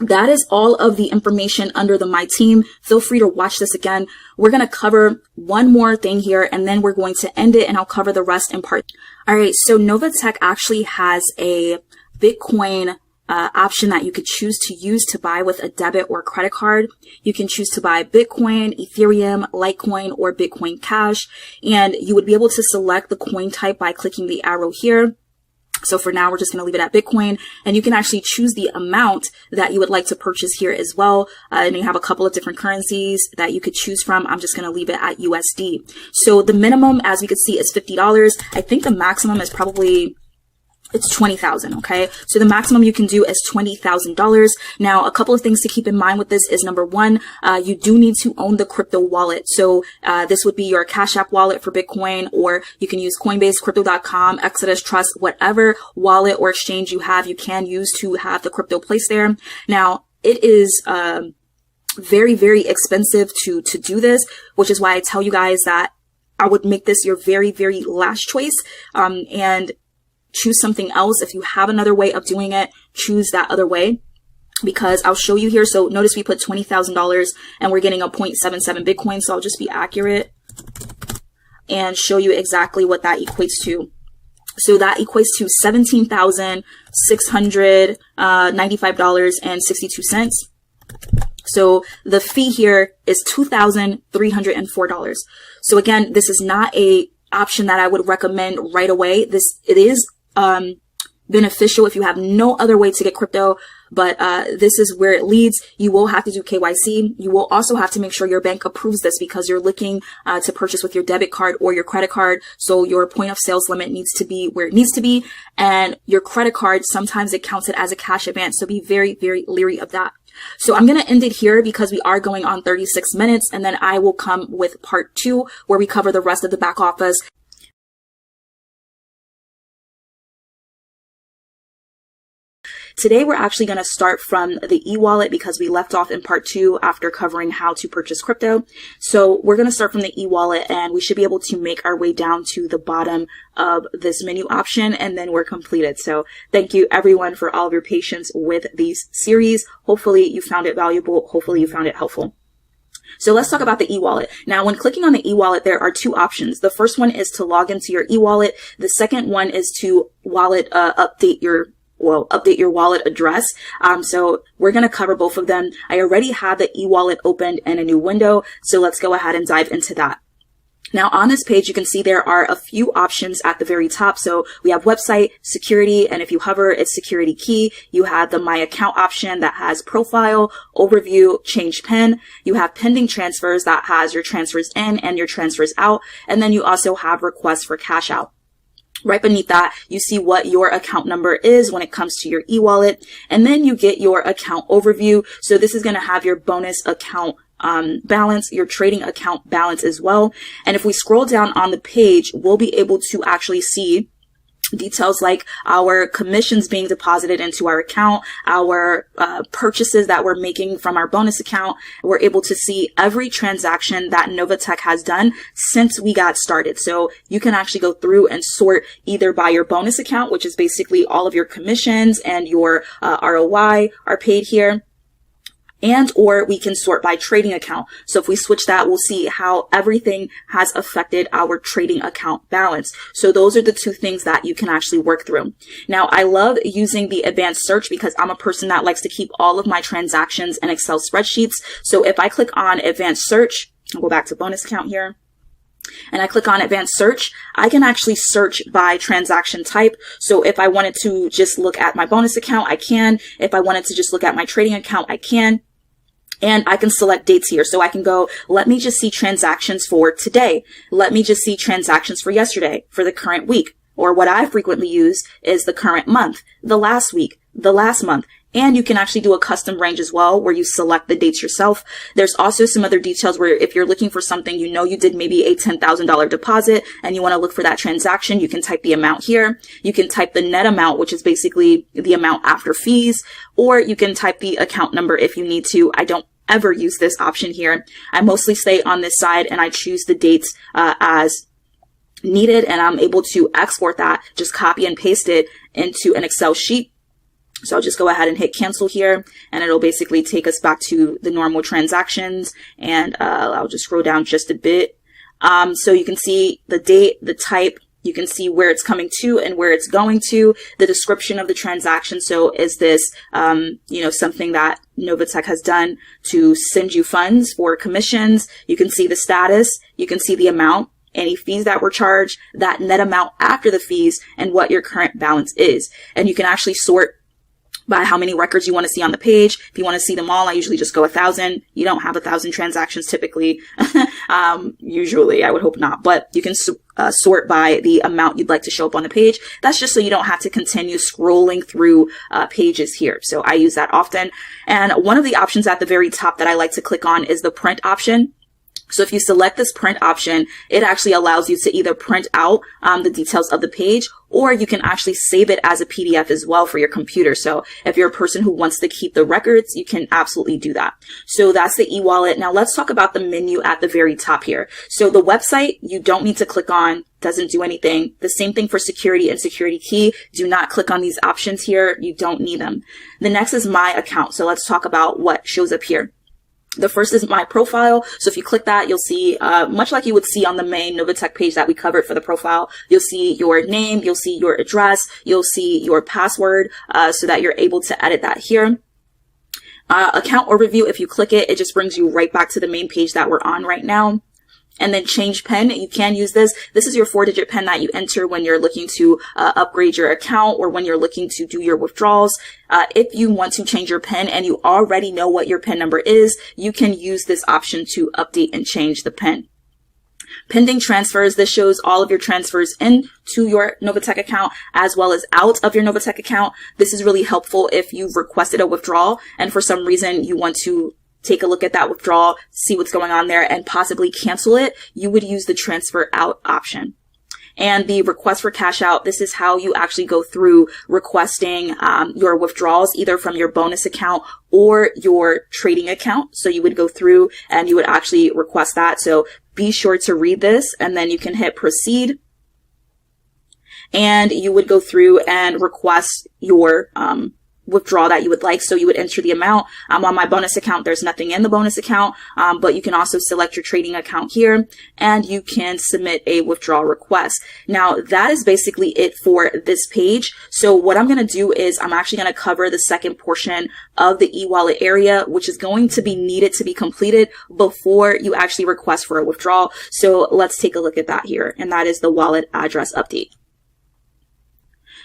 that is all of the information under the My Team. Feel free to watch this again. We're going to cover one more thing here, and then we're going to end it, and I'll cover the rest in part. All right. So NovaTech actually has a Bitcoin option that you could choose to use to buy with a debit or credit card. You can choose to buy Bitcoin, Ethereum, Litecoin, or Bitcoin Cash, and you would be able to select the coin type by clicking the arrow here. So for now, we're just going to leave it at Bitcoin, and you can actually choose the amount that you would like to purchase here as well. And you have a couple of different currencies that you could choose from. I'm just going to leave it at USD. So the minimum, as we could see, is $50. I think the maximum is probably it's $20,000. Okay. So the maximum you can do is $20,000. Now, a couple of things to keep in mind with this is number one, you do need to own the crypto wallet. So, this would be your Cash App wallet for Bitcoin, or you can use Coinbase, Crypto.com, Exodus Trust, whatever wallet or exchange you have, you can use to have the crypto placed there. Now, it is, very, very expensive to do this, which is why I tell you guys that I would make this your very, very last choice. And choose something else. If you have another way of doing it, choose that other way. because I'll show you here. So notice we put $20,000 and we're getting a 0.77 Bitcoin. So I'll just be accurate and show you exactly what that equates to. So that equates to $17,695.62. So the fee here is $2,304. So again, this is not a option that I would recommend right away. It is beneficial if you have no other way to get crypto, but this is where it leads. You will have to do KYC. You will also have to make sure your bank approves this because you're looking to purchase with your debit card or your credit card. So your point of sales limit needs to be where it needs to be. And your credit card, sometimes it counts it as a cash advance. So be very, very leery of that. So I'm going to end it here because we are going on 36 minutes, and then I will come with part 2 where we cover the rest of the back office. Today, we're actually going to start from the e-wallet because we left off in part 2 after covering how to purchase crypto. So we're going to start from the e-wallet, and we should be able to make our way down to the bottom of this menu option, and then we're completed. So thank you everyone for all of your patience with these series. Hopefully you found it valuable. Hopefully you found it helpful. So let's talk about the e-wallet. Now, when clicking on the e-wallet, there are 2 options. The first one is to log into your e-wallet. The second one is to update your wallet address. So we're going to cover both of them. I already have the e-wallet opened in a new window. So let's go ahead and dive into that. Now on this page, you can see there are a few options at the very top. So we have website, security, and if you hover, it's security key. You have the My Account option that has profile, overview, change PIN. You have pending transfers that has your transfers in and your transfers out. And then you also have requests for cash out. Right beneath that, you see what your account number is when it comes to your e-wallet. And then you get your account overview. So this is going to have your bonus account balance, your trading account balance as well. And if we scroll down on the page, we'll be able to actually see details like our commissions being deposited into our account, our purchases that we're making from our bonus account. We're able to see every transaction that NovaTech has done since we got started. So you can actually go through and sort either by your bonus account, which is basically all of your commissions and your ROI are paid here. And or we can sort by trading account. So if we switch that, we'll see how everything has affected our trading account balance. So those are the 2 things that you can actually work through. Now, I love using the advanced search because I'm a person that likes to keep all of my transactions in Excel spreadsheets. So if I click on advanced search, I'll go back to bonus account here, and I click on advanced search, I can actually search by transaction type. So if I wanted to just look at my bonus account, I can. If I wanted to just look at my trading account, I can. And I can select dates here. So I can go, let me just see transactions for today. Let me just see transactions for yesterday, for the current week. Or what I frequently use is the current month, the last week, the last month. And you can actually do a custom range as well where you select the dates yourself. There's also some other details where if you're looking for something, you know, you did maybe a $10,000 deposit and you want to look for that transaction, you can type the amount here. You can type the net amount, which is basically the amount after fees, or you can type the account number if you need to. I don't ever use this option here. I mostly stay on this side and I choose the dates as needed, and I'm able to export that, just copy and paste it into an Excel sheet. So I'll just go ahead and hit cancel here, and it'll basically take us back to the normal transactions. And I'll just scroll down just a bit. So you can see the date, the type, you can see where it's coming to and where it's going to, the description of the transaction. So is this, something that NovaTech has done to send you funds for commissions? You can see the status, you can see the amount, any fees that were charged, that net amount after the fees, and what your current balance is. And you can actually sort by how many records you want to see on the page. If you want to see them all, I usually just go 1,000. You don't have 1,000 transactions typically. Usually, I would hope not, but you can sort by the amount you'd like to show up on the page. That's just so you don't have to continue scrolling through pages here. So I use that often. And one of the options at the very top that I like to click on is the print option. So if you select this print option, it actually allows you to either print out the details of the page, or you can actually save it as a PDF as well for your computer. So if you're a person who wants to keep the records, you can absolutely do that. So that's the e-wallet. Now let's talk about the menu at the very top here. So the website, you don't need to click on. doesn't do anything. The same thing for security and security key. Do not click on these options here. You don't need them. The next is my account. So let's talk about what shows up here. The first is my profile. So if you click that, you'll see, much like you would see on the main NovaTech page that we covered for the profile, you'll see your name, you'll see your address, you'll see your password, so that you're able to edit that here. Account overview, if you click it, it just brings you right back to the main page that we're on right now. And then change PIN, you can use this. This is your 4-digit PIN that you enter when you're looking to upgrade your account or when you're looking to do your withdrawals. If you want to change your PIN and you already know what your PIN number is, you can use this option to update and change the PIN. Pending transfers, this shows all of your transfers into your NovaTech account as well as out of your NovaTech account. This is really helpful if you've requested a withdrawal and for some reason you want to take a look at that withdrawal, see what's going on there, and possibly cancel it. You would use the transfer out option. And the request for cash out, this is how you actually go through requesting your withdrawals, either from your bonus account or your trading account. So you would go through and you would actually request that. So be sure to read this, and then you can hit proceed. And you would go through and request your withdrawal that you would like. So you would enter the amount. On my bonus account, there's nothing in the bonus account, but you can also select your trading account here and you can submit a withdrawal request. Now that is basically it for this page. So what I'm going to do is I'm actually going to cover the second portion of the e-wallet area, which is going to be needed to be completed before you actually request for a withdrawal. So let's take a look at that here. And that is the wallet address update.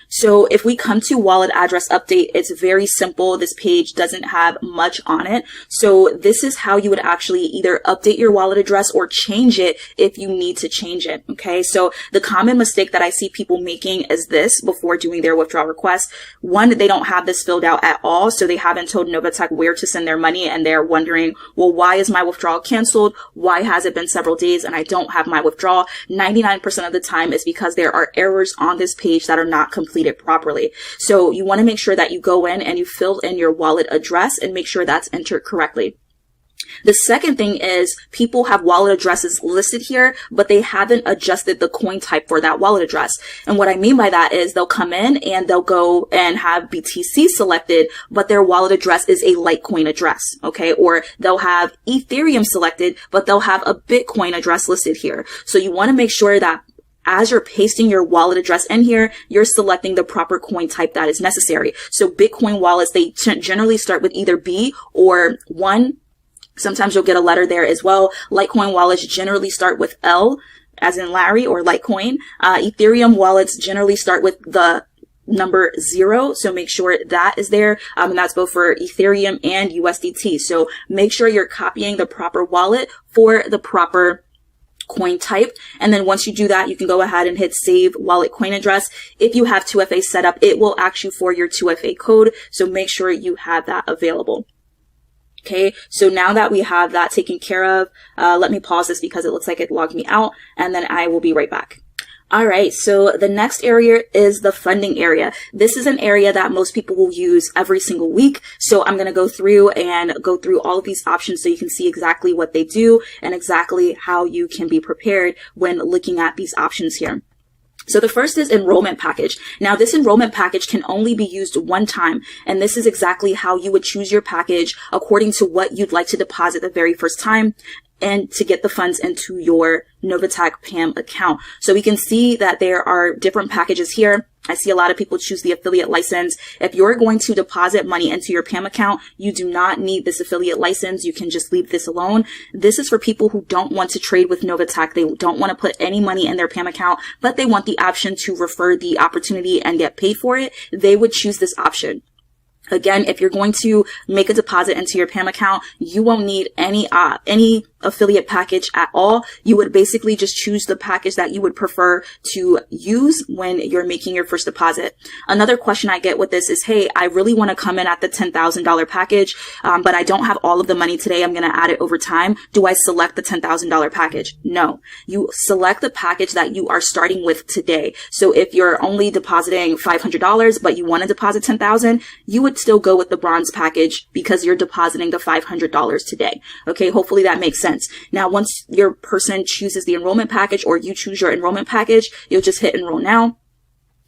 So if we come to wallet address update, it's very simple. This page doesn't have much on it. So this is how you would actually either update your wallet address or change it if you need to change it. Okay. So the common mistake that I see people making is this before doing their withdrawal request. One, they don't have this filled out at all. So they haven't told NovaTech where to send their money and they're wondering, well, why is my withdrawal canceled? Why has it been several days and I don't have my withdrawal? 99% of the time is because there are errors on this page that are not completed properly. So you want to make sure that you go in and you fill in your wallet address and make sure that's entered correctly. The second thing is people have wallet addresses listed here, but they haven't adjusted the coin type for that wallet address. And what I mean by that is they'll come in and they'll go and have BTC selected, but their wallet address is a Litecoin address. Okay. Or they'll have Ethereum selected, but they'll have a Bitcoin address listed here. So you want to make sure that as you're pasting your wallet address in here, you're selecting the proper coin type that is necessary. So Bitcoin wallets, they generally start with either B or 1. Sometimes you'll get a letter there as well. Litecoin wallets generally start with L, as in Larry or Litecoin. Ethereum wallets generally start with the number 0. So make sure that is there. And that's both for Ethereum and USDT. So make sure you're copying the proper wallet for the proper coin type. And then once you do that, you can go ahead and hit save wallet coin address. If you have 2FA set up, it will ask you for your 2FA code. So make sure you have that available. Okay. So now that we have that taken care of, let me pause this because it looks like it logged me out and then I will be right back. All right. So the next area is the funding area. This is an area that most people will use every single week. So I'm going to go through all of these options so you can see exactly what they do and exactly how you can be prepared when looking at these options here. So the first is enrollment package. Now this enrollment package can only be used one time. And this is exactly how you would choose your package according to what you'd like to deposit the very first time and to get the funds into your NovaTech PAMM account. So we can see that there are different packages here. I see a lot of people choose the affiliate license. If you're going to deposit money into your PAMM account, you do not need this affiliate license. You can just leave this alone. This is for people who don't want to trade with NovaTech. They don't want to put any money in their PAMM account, but they want the option to refer the opportunity and get paid for it. They would choose this option. Again, if you're going to make a deposit into your PAMM account, you won't need any affiliate package at all. You would basically just choose the package that you would prefer to use when you're making your first deposit. Another question I get with this is, hey, I really want to come in at the $10,000 package, but I don't have all of the money today. I'm going to add it over time. Do I select the $10,000 package? No. You select the package that you are starting with today. So if you're only depositing $500, but you want to deposit $10,000, you would still go with the bronze package because you're depositing the $500 today. Okay. Hopefully that makes sense. sense. Now, once your person chooses the enrollment package or you choose your enrollment package, you'll just hit enroll now.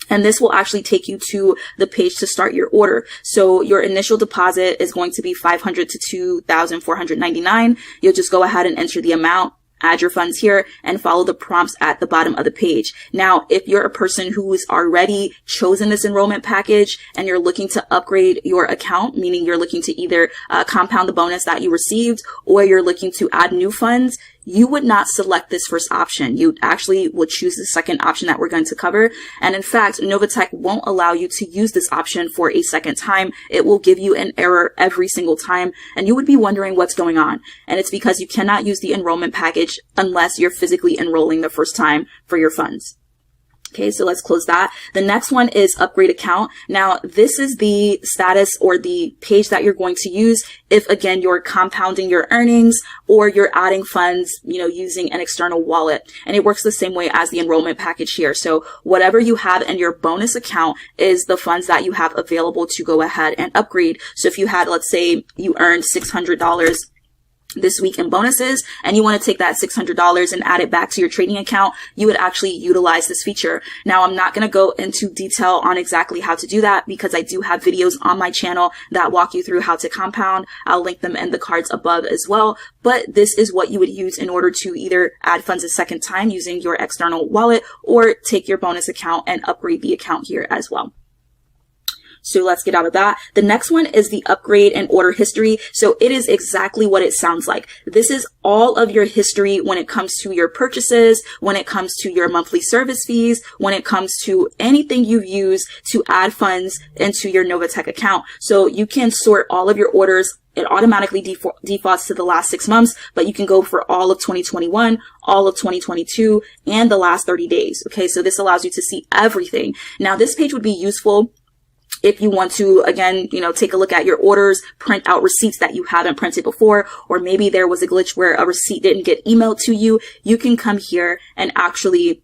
And this will actually take you to the page to start your order. So your initial deposit is going to be $500 to $2,499. You'll just go ahead and enter the amount, add your funds here, and follow the prompts at the bottom of the page. Now, if you're a person who has already chosen this enrollment package and you're looking to upgrade your account, meaning you're looking to either compound the bonus that you received or you're looking to add new funds, you would not select this first option. You actually would choose the second option that we're going to cover. And in fact, NovaTech won't allow you to use this option for a second time. It will give you an error every single time. And you would be wondering what's going on. And it's because you cannot use the enrollment package unless you're physically enrolling the first time for your funds. Okay, so let's close that. The next one is upgrade account. Now, this is the status or the page that you're going to use if, again, you're compounding your earnings or you're adding funds, using an external wallet. And it works the same way as the enrollment package here. So whatever you have in your bonus account is the funds that you have available to go ahead and upgrade. So if you had, let's say you earned $600 this week in bonuses and you want to take that $600 and add it back to your trading account, you would actually utilize this feature. Now, I'm not going to go into detail on exactly how to do that because I do have videos on my channel that walk you through how to compound. I'll link them in the cards above as well. But this is what you would use in order to either add funds a second time using your external wallet or take your bonus account and upgrade the account here as well. So let's get out of that. The next one is the upgrade and order history. So it is exactly what it sounds like. This is all of your history when it comes to your purchases, when it comes to your monthly service fees, when it comes to anything you've used to add funds into your NovaTech account. So you can sort all of your orders. It automatically defaults to the last 6 months, but you can go for all of 2021, all of 2022, and the last 30 days. Okay, so this allows you to see everything. Now, this page would be useful if you want to, again, take a look at your orders, print out receipts that you haven't printed before, or maybe there was a glitch where a receipt didn't get emailed to you. You can come here and actually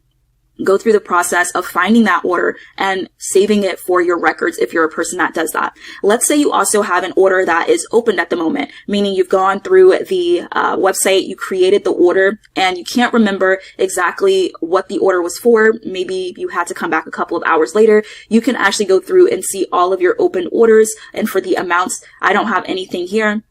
go through the process of finding that order and saving it for your records if you're a person that does that. Let's say you also have an order that is opened at the moment, meaning you've gone through the website, you created the order, and you can't remember exactly what the order was for. Maybe you had to come back a couple of hours later. You can actually go through and see all of your open orders. And for the amounts, I don't have anything here,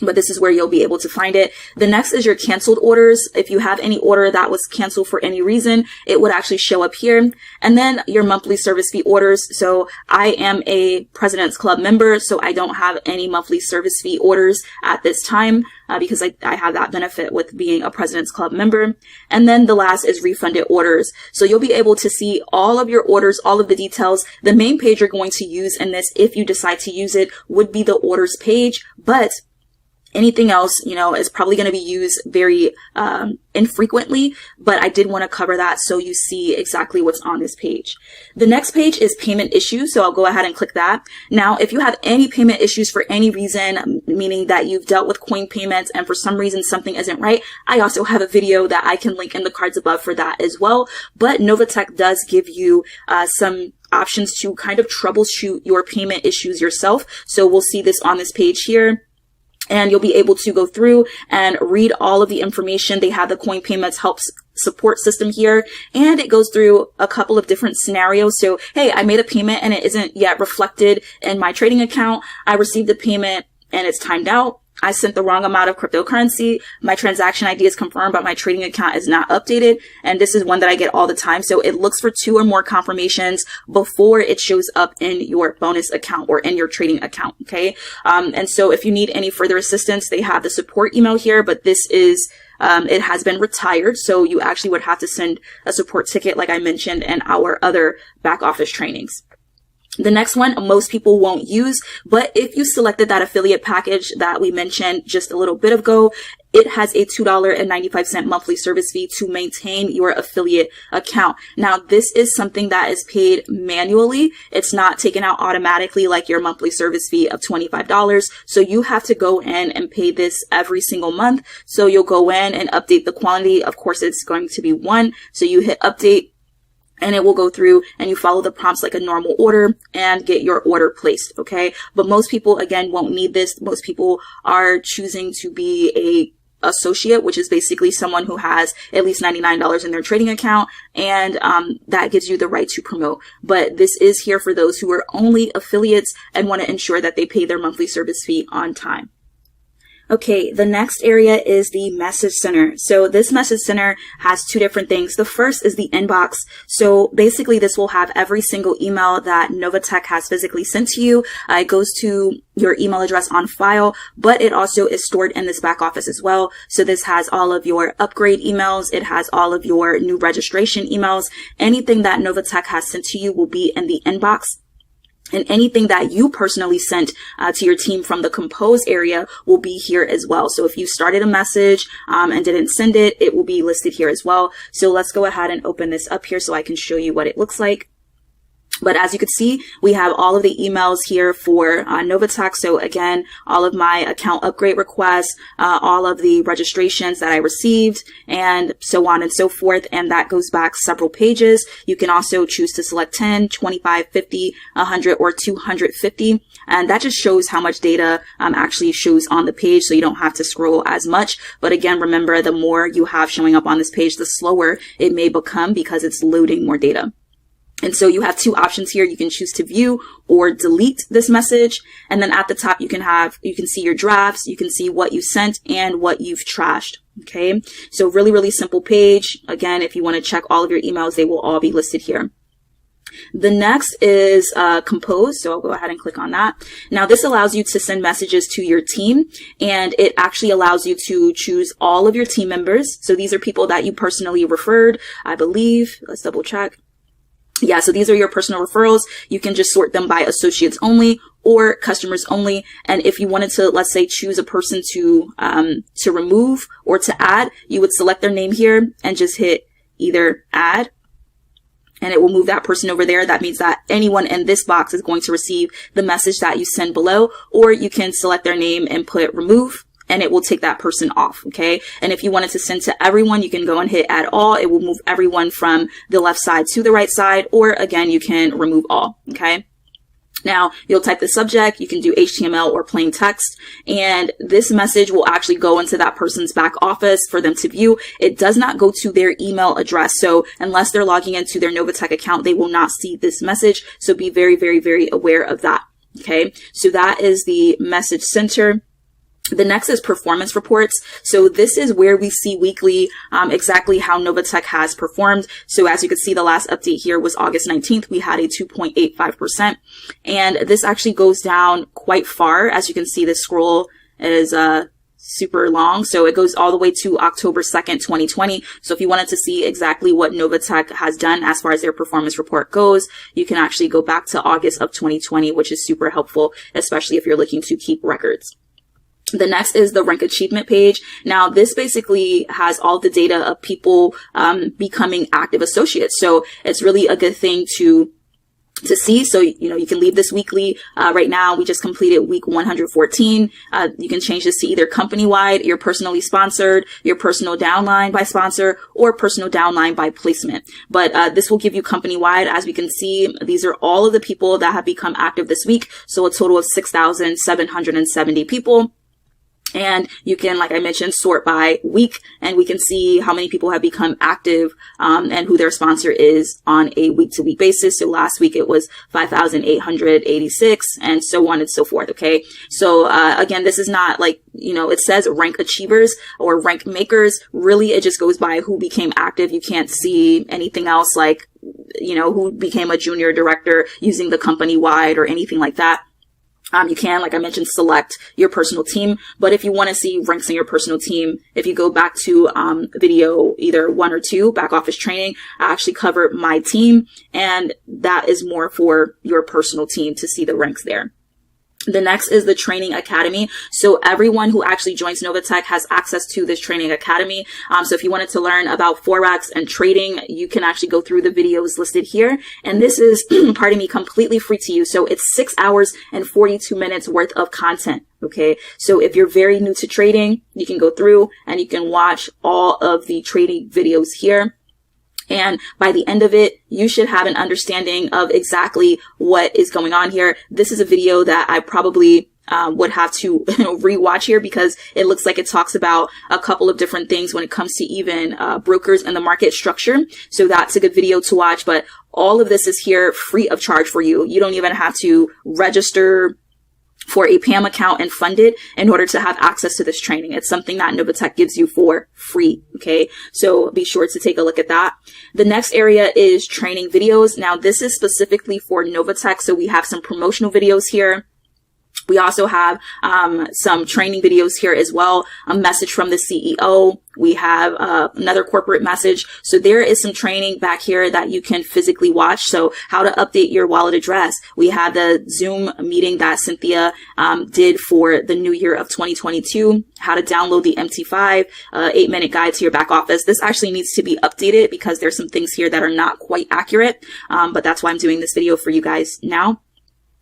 but this is where you'll be able to find it. The next is your canceled orders. If you have any order that was canceled for any reason, it would actually show up here. And then your monthly service fee orders. So I am a President's Club member, so I don't have any monthly service fee orders at this time because I have that benefit with being a President's Club member. And then the last is refunded orders. So you'll be able to see all of your orders, all of the details. The main page you're going to use in this, if you decide to use it, would be the orders page, but anything else, is probably going to be used very infrequently, but I did want to cover that so you see exactly what's on this page. The next page is payment issues, so I'll go ahead and click that. Now, if you have any payment issues for any reason, meaning that you've dealt with coin payments and for some reason something isn't right, I also have a video that I can link in the cards above for that as well. But NovaTech does give you some options to kind of troubleshoot your payment issues yourself. So we'll see this on this page here. And you'll be able to go through and read all of the information. They have the coin payments help support system here, and it goes through a couple of different scenarios. So, hey, I made a payment and it isn't yet reflected in my trading account. I received the payment and it's timed out. I sent the wrong amount of cryptocurrency. My transaction ID is confirmed, but my trading account is not updated. And this is one that I get all the time. So it looks for 2 or more confirmations before it shows up in your bonus account or in your trading account. Okay. And so if you need any further assistance, they have the support email here, but this is it has been retired. So you actually would have to send a support ticket, like I mentioned in our other back office trainings. The next one, most people won't use, but if you selected that affiliate package that we mentioned just a little bit ago, it has a $2.95 monthly service fee to maintain your affiliate account. Now, this is something that is paid manually. It's not taken out automatically like your monthly service fee of $25. So you have to go in and pay this every single month. So you'll go in and update the quantity. Of course, it's going to be 1. So you hit update, and it will go through and you follow the prompts like a normal order and get your order placed. Okay. But most people, again, won't need this. Most people are choosing to be a associate, which is basically someone who has at least $99 in their trading account, and that gives you the right to promote. But this is here for those who are only affiliates and want to ensure that they pay their monthly service fee on time. Okay, the next area is the message center. So this message center has two different things. The first is the inbox. So basically this will have every single email that NovaTech has physically sent to you. It goes to your email address on file, but it also is stored in this back office as well. So this has all of your upgrade emails. It has all of your new registration emails. Anything that NovaTech has sent to you will be in the inbox. And anything that you personally sent to your team from the compose area will be here as well. So if you started a message and didn't send it, it will be listed here as well. So let's go ahead and open this up here so I can show you what it looks like. But as you can see, we have all of the emails here for NovaTech. So again, all of my account upgrade requests, all of the registrations that I received, and so on and so forth. And that goes back several pages. You can also choose to select 10, 25, 50, 100, or 250. And that just shows how much data actually shows on the page, so you don't have to scroll as much. But again, remember, the more you have showing up on this page, the slower it may become because it's loading more data. And so you have two options here. You can choose to view or delete this message. And then at the top, you can see your drafts, you can see what you sent and what you've trashed. Okay. So really, really simple page. Again, if you want to check all of your emails, they will all be listed here. The next is compose. So I'll go ahead and click on that. Now this allows you to send messages to your team, and it actually allows you to choose all of your team members. So these are people that you personally referred, I believe. Let's double check. Yeah, so these are your personal referrals. You can just sort them by associates only or customers only. And if you wanted to, let's say, choose a person to remove or to add, you would select their name here and just hit either add, and it will move that person over there. That means that anyone in this box is going to receive the message that you send below, or you can select their name and put remove, and it will take that person off. Okay. And if you wanted to send to everyone, you can go and hit add all. It will move everyone from the left side to the right side, or again, you can remove all. Okay. Now you'll type the subject, you can do HTML or plain text, and this message will actually go into that person's back office for them to view. It does not go to their email address. So unless they're logging into their NovaTech account, they will not see this message. So be very, very, very aware of that. Okay. So that is the message center. The next is performance reports. So this is where we see weekly exactly how NovaTech has performed. So as you can see, the last update here was August 19th. We had a 2.85%. And this actually goes down quite far. As you can see, the scroll is super long. So it goes all the way to October 2nd, 2020. So if you wanted to see exactly what NovaTech has done as far as their performance report goes, you can actually go back to August of 2020, which is super helpful, especially if you're looking to keep records. The next is the rank achievement page. Now, this basically has all the data of people becoming active associates. So it's really a good thing to see. So, you can leave this weekly. Right now, we just completed week 114. You can change this to either company-wide, your personally sponsored, your personal downline by sponsor, or personal downline by placement. But this will give you company-wide. As we can see, these are all of the people that have become active this week. So a total of 6,770 people. And you can, like I mentioned, sort by week, and we can see how many people have become active and who their sponsor is on a week-to-week basis. So last week it was 5,886 and so on and so forth. Okay. So again, this is not like, it says rank achievers or rank makers. Really, it just goes by who became active. You can't see anything else like, who became a junior director using the company-wide or anything like that. You can, like I mentioned, select your personal team. But if you want to see ranks in your personal team, if you go back to video either 1 or 2, back office training, I actually cover my team, and that is more for your personal team to see the ranks there. The next is the training academy. So everyone who actually joins NovaTech has access to this training academy. So if you wanted to learn about Forex and trading, you can actually go through the videos listed here. And this is, pardon me, completely free to you. So it's 6 hours and 42 minutes worth of content. Okay. So if you're very new to trading, you can go through and you can watch all of the trading videos here. And by the end of it, you should have an understanding of exactly what is going on here. This is a video that I probably would have to rewatch here because it looks like it talks about a couple of different things when it comes to even brokers and the market structure. So that's a good video to watch. But all of this is here free of charge for you. You don't even have to register for a PAMM account and fund it in order to have access to this training. It's something that NovaTech gives you for free. Okay. So be sure to take a look at that. The next area is training videos. Now this is specifically for NovaTech. So we have some promotional videos here. We also have some training videos here as well, a message from the CEO. We have another corporate message. So there is some training back here that you can physically watch. So how to update your wallet address. We have the Zoom meeting that Cynthia did for the new year of 2022, how to download the MT5, 8-minute guide to your back office. This actually needs to be updated because there's some things here that are not quite accurate. But that's why I'm doing this video for you guys now.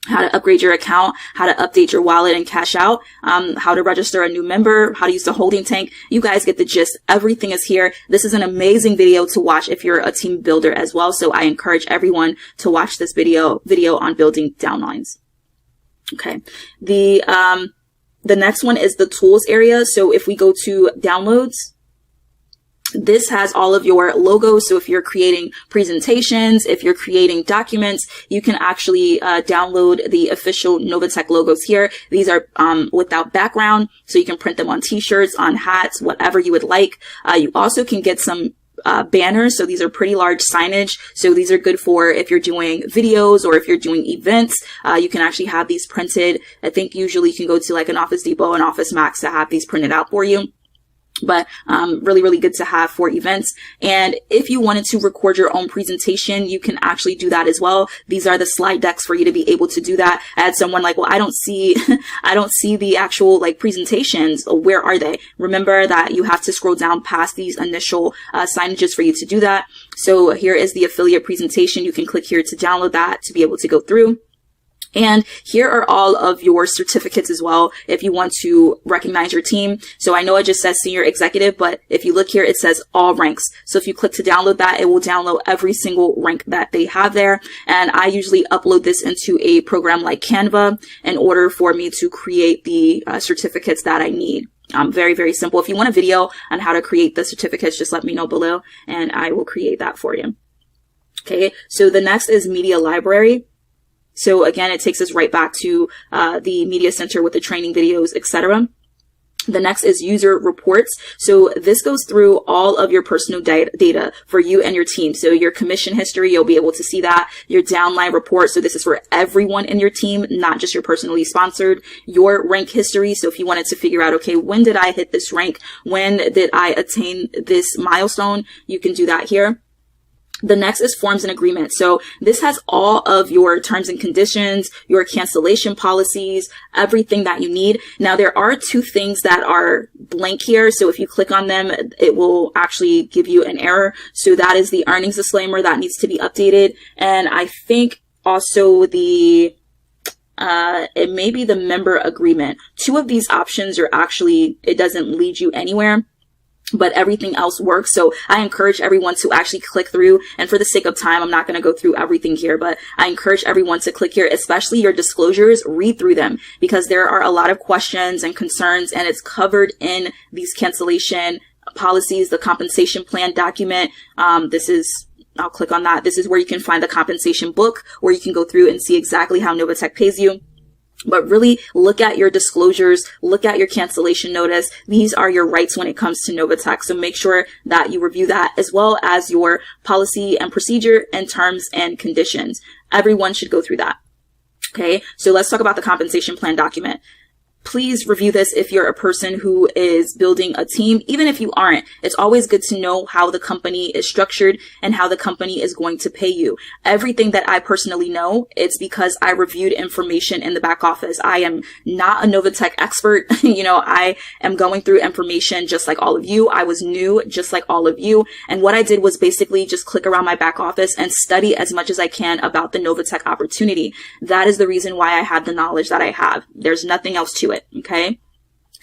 How to upgrade your account, how to update your wallet and cash out, how to register a new member, how to use the holding tank. You guys get the gist. Everything is here. This is an amazing video to watch if you're a team builder as well. So I encourage everyone to watch this video on building downlines. Okay. The next one is the tools area. So if we go to downloads, this has all of your logos. So if you're creating presentations, if you're creating documents, you can actually download the official NovaTech logos here. These are without background, so you can print them on t-shirts, on hats, whatever you would like. You also can get some banners. So these are pretty large signage. So these are good for if you're doing videos or if you're doing events. You can actually have these printed. I think usually you can go to like an Office Depot and Office Max to have these printed out for you. But really, really good to have for events. And if you wanted to record your own presentation, you can actually do that as well. These are the slide decks for you to be able to do that. I had someone like, well, I don't see the actual like presentations. Where are they? Remember that you have to scroll down past these initial signages for you to do that. So here is the affiliate presentation. You can click here to download that to be able to go through. And here are all of your certificates as well if you want to recognize your team. So I know it just says senior executive, but if you look here, it says all ranks. So if you click to download that, it will download every single rank that they have there. And I usually upload this into a program like Canva in order for me to create the certificates that I need. Very, very simple. If you want a video on how to create the certificates, just let me know below and I will create that for you. Okay. So the next is media library. So again, it takes us right back to the media center with the training videos, etc. The next is user reports. So this goes through all of your personal data for you and your team. So your commission history, you'll be able to see that. Your downline report. So this is for everyone in your team, not just your personally sponsored. Your rank history. So if you wanted to figure out, okay, when did I hit this rank? When did I attain this milestone? You can do that here. The next is forms and agreements. So this has all of your terms and conditions, your cancellation policies, everything that you need. Now, there are two things that are blank here. So if you click on them, it will actually give you an error. So that is the earnings disclaimer that needs to be updated. And I think also it may be the member agreement. Two of these options are actually, it doesn't lead you anywhere, but everything else works. So I encourage everyone to actually click through. And for the sake of time, I'm not going to go through everything here, but I encourage everyone to click here, especially your disclosures, read through them because there are a lot of questions and concerns and it's covered in these cancellation policies, the compensation plan document. I'll click on that. This is where you can find the compensation book where you can go through and see exactly how NovaTech pays you. But really look at your disclosures, look at your cancellation notice. These are your rights when it comes to NovaTech. So make sure that you review that as well as your policy and procedure and terms and conditions. Everyone should go through that. Okay. So let's talk about the compensation plan document. Please review this if you're a person who is building a team. Even if you aren't, it's always good to know how the company is structured and how the company is going to pay you. Everything that I personally know, it's because I reviewed information in the back office. I am not a NovaTech expert. I am going through information just like all of you. I was new just like all of you. And what I did was basically just click around my back office and study as much as I can about the NovaTech opportunity. That is the reason why I have the knowledge that I have. There's nothing else to it. Okay.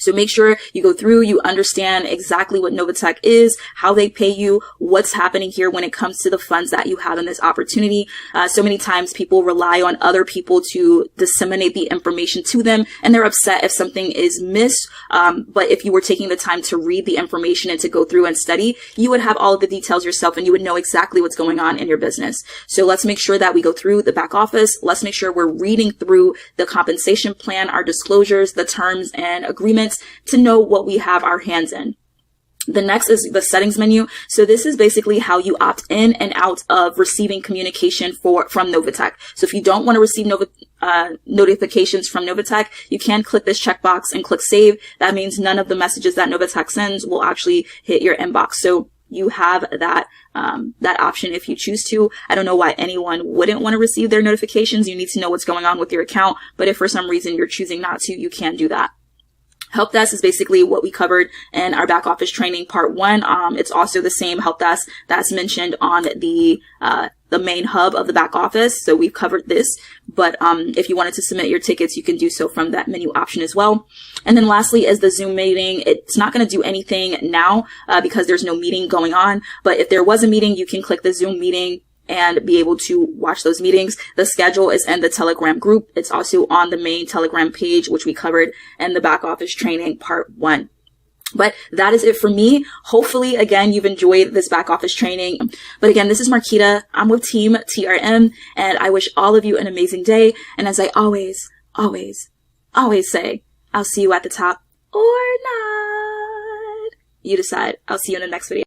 So make sure you go through, you understand exactly what NovaTech is, how they pay you, what's happening here when it comes to the funds that you have in this opportunity. So many times people rely on other people to disseminate the information to them, and they're upset if something is missed. But if you were taking the time to read the information and to go through and study, you would have all of the details yourself and you would know exactly what's going on in your business. So let's make sure that we go through the back office. Let's make sure we're reading through the compensation plan, our disclosures, the terms and agreements to know what we have our hands in. The next is the settings menu. So this is basically how you opt in and out of receiving communication from NovaTech. So if you don't want to receive notifications from NovaTech, you can click this checkbox and click save. That means none of the messages that NovaTech sends will actually hit your inbox. So you have that option if you choose to. I don't know why anyone wouldn't want to receive their notifications. You need to know what's going on with your account. But if for some reason you're choosing not to, you can do that. Help desk is basically what we covered in our back office training part 1. It's also the same help desk that's mentioned on the main hub of the back office. So we've covered this, but if you wanted to submit your tickets, you can do so from that menu option as well. And then lastly is the Zoom meeting. It's not going to do anything now because there's no meeting going on. But if there was a meeting, you can click the Zoom meeting and be able to watch those meetings. The schedule is in the Telegram group. It's also on the main Telegram page, which we covered in the back office training part 1. But that is it for me. Hopefully, again, you've enjoyed this back office training. But again, this is Marquita. I'm with Team TRM, and I wish all of you an amazing day. And as I always say, I'll see you at the top or not. You decide. I'll see you in the next video.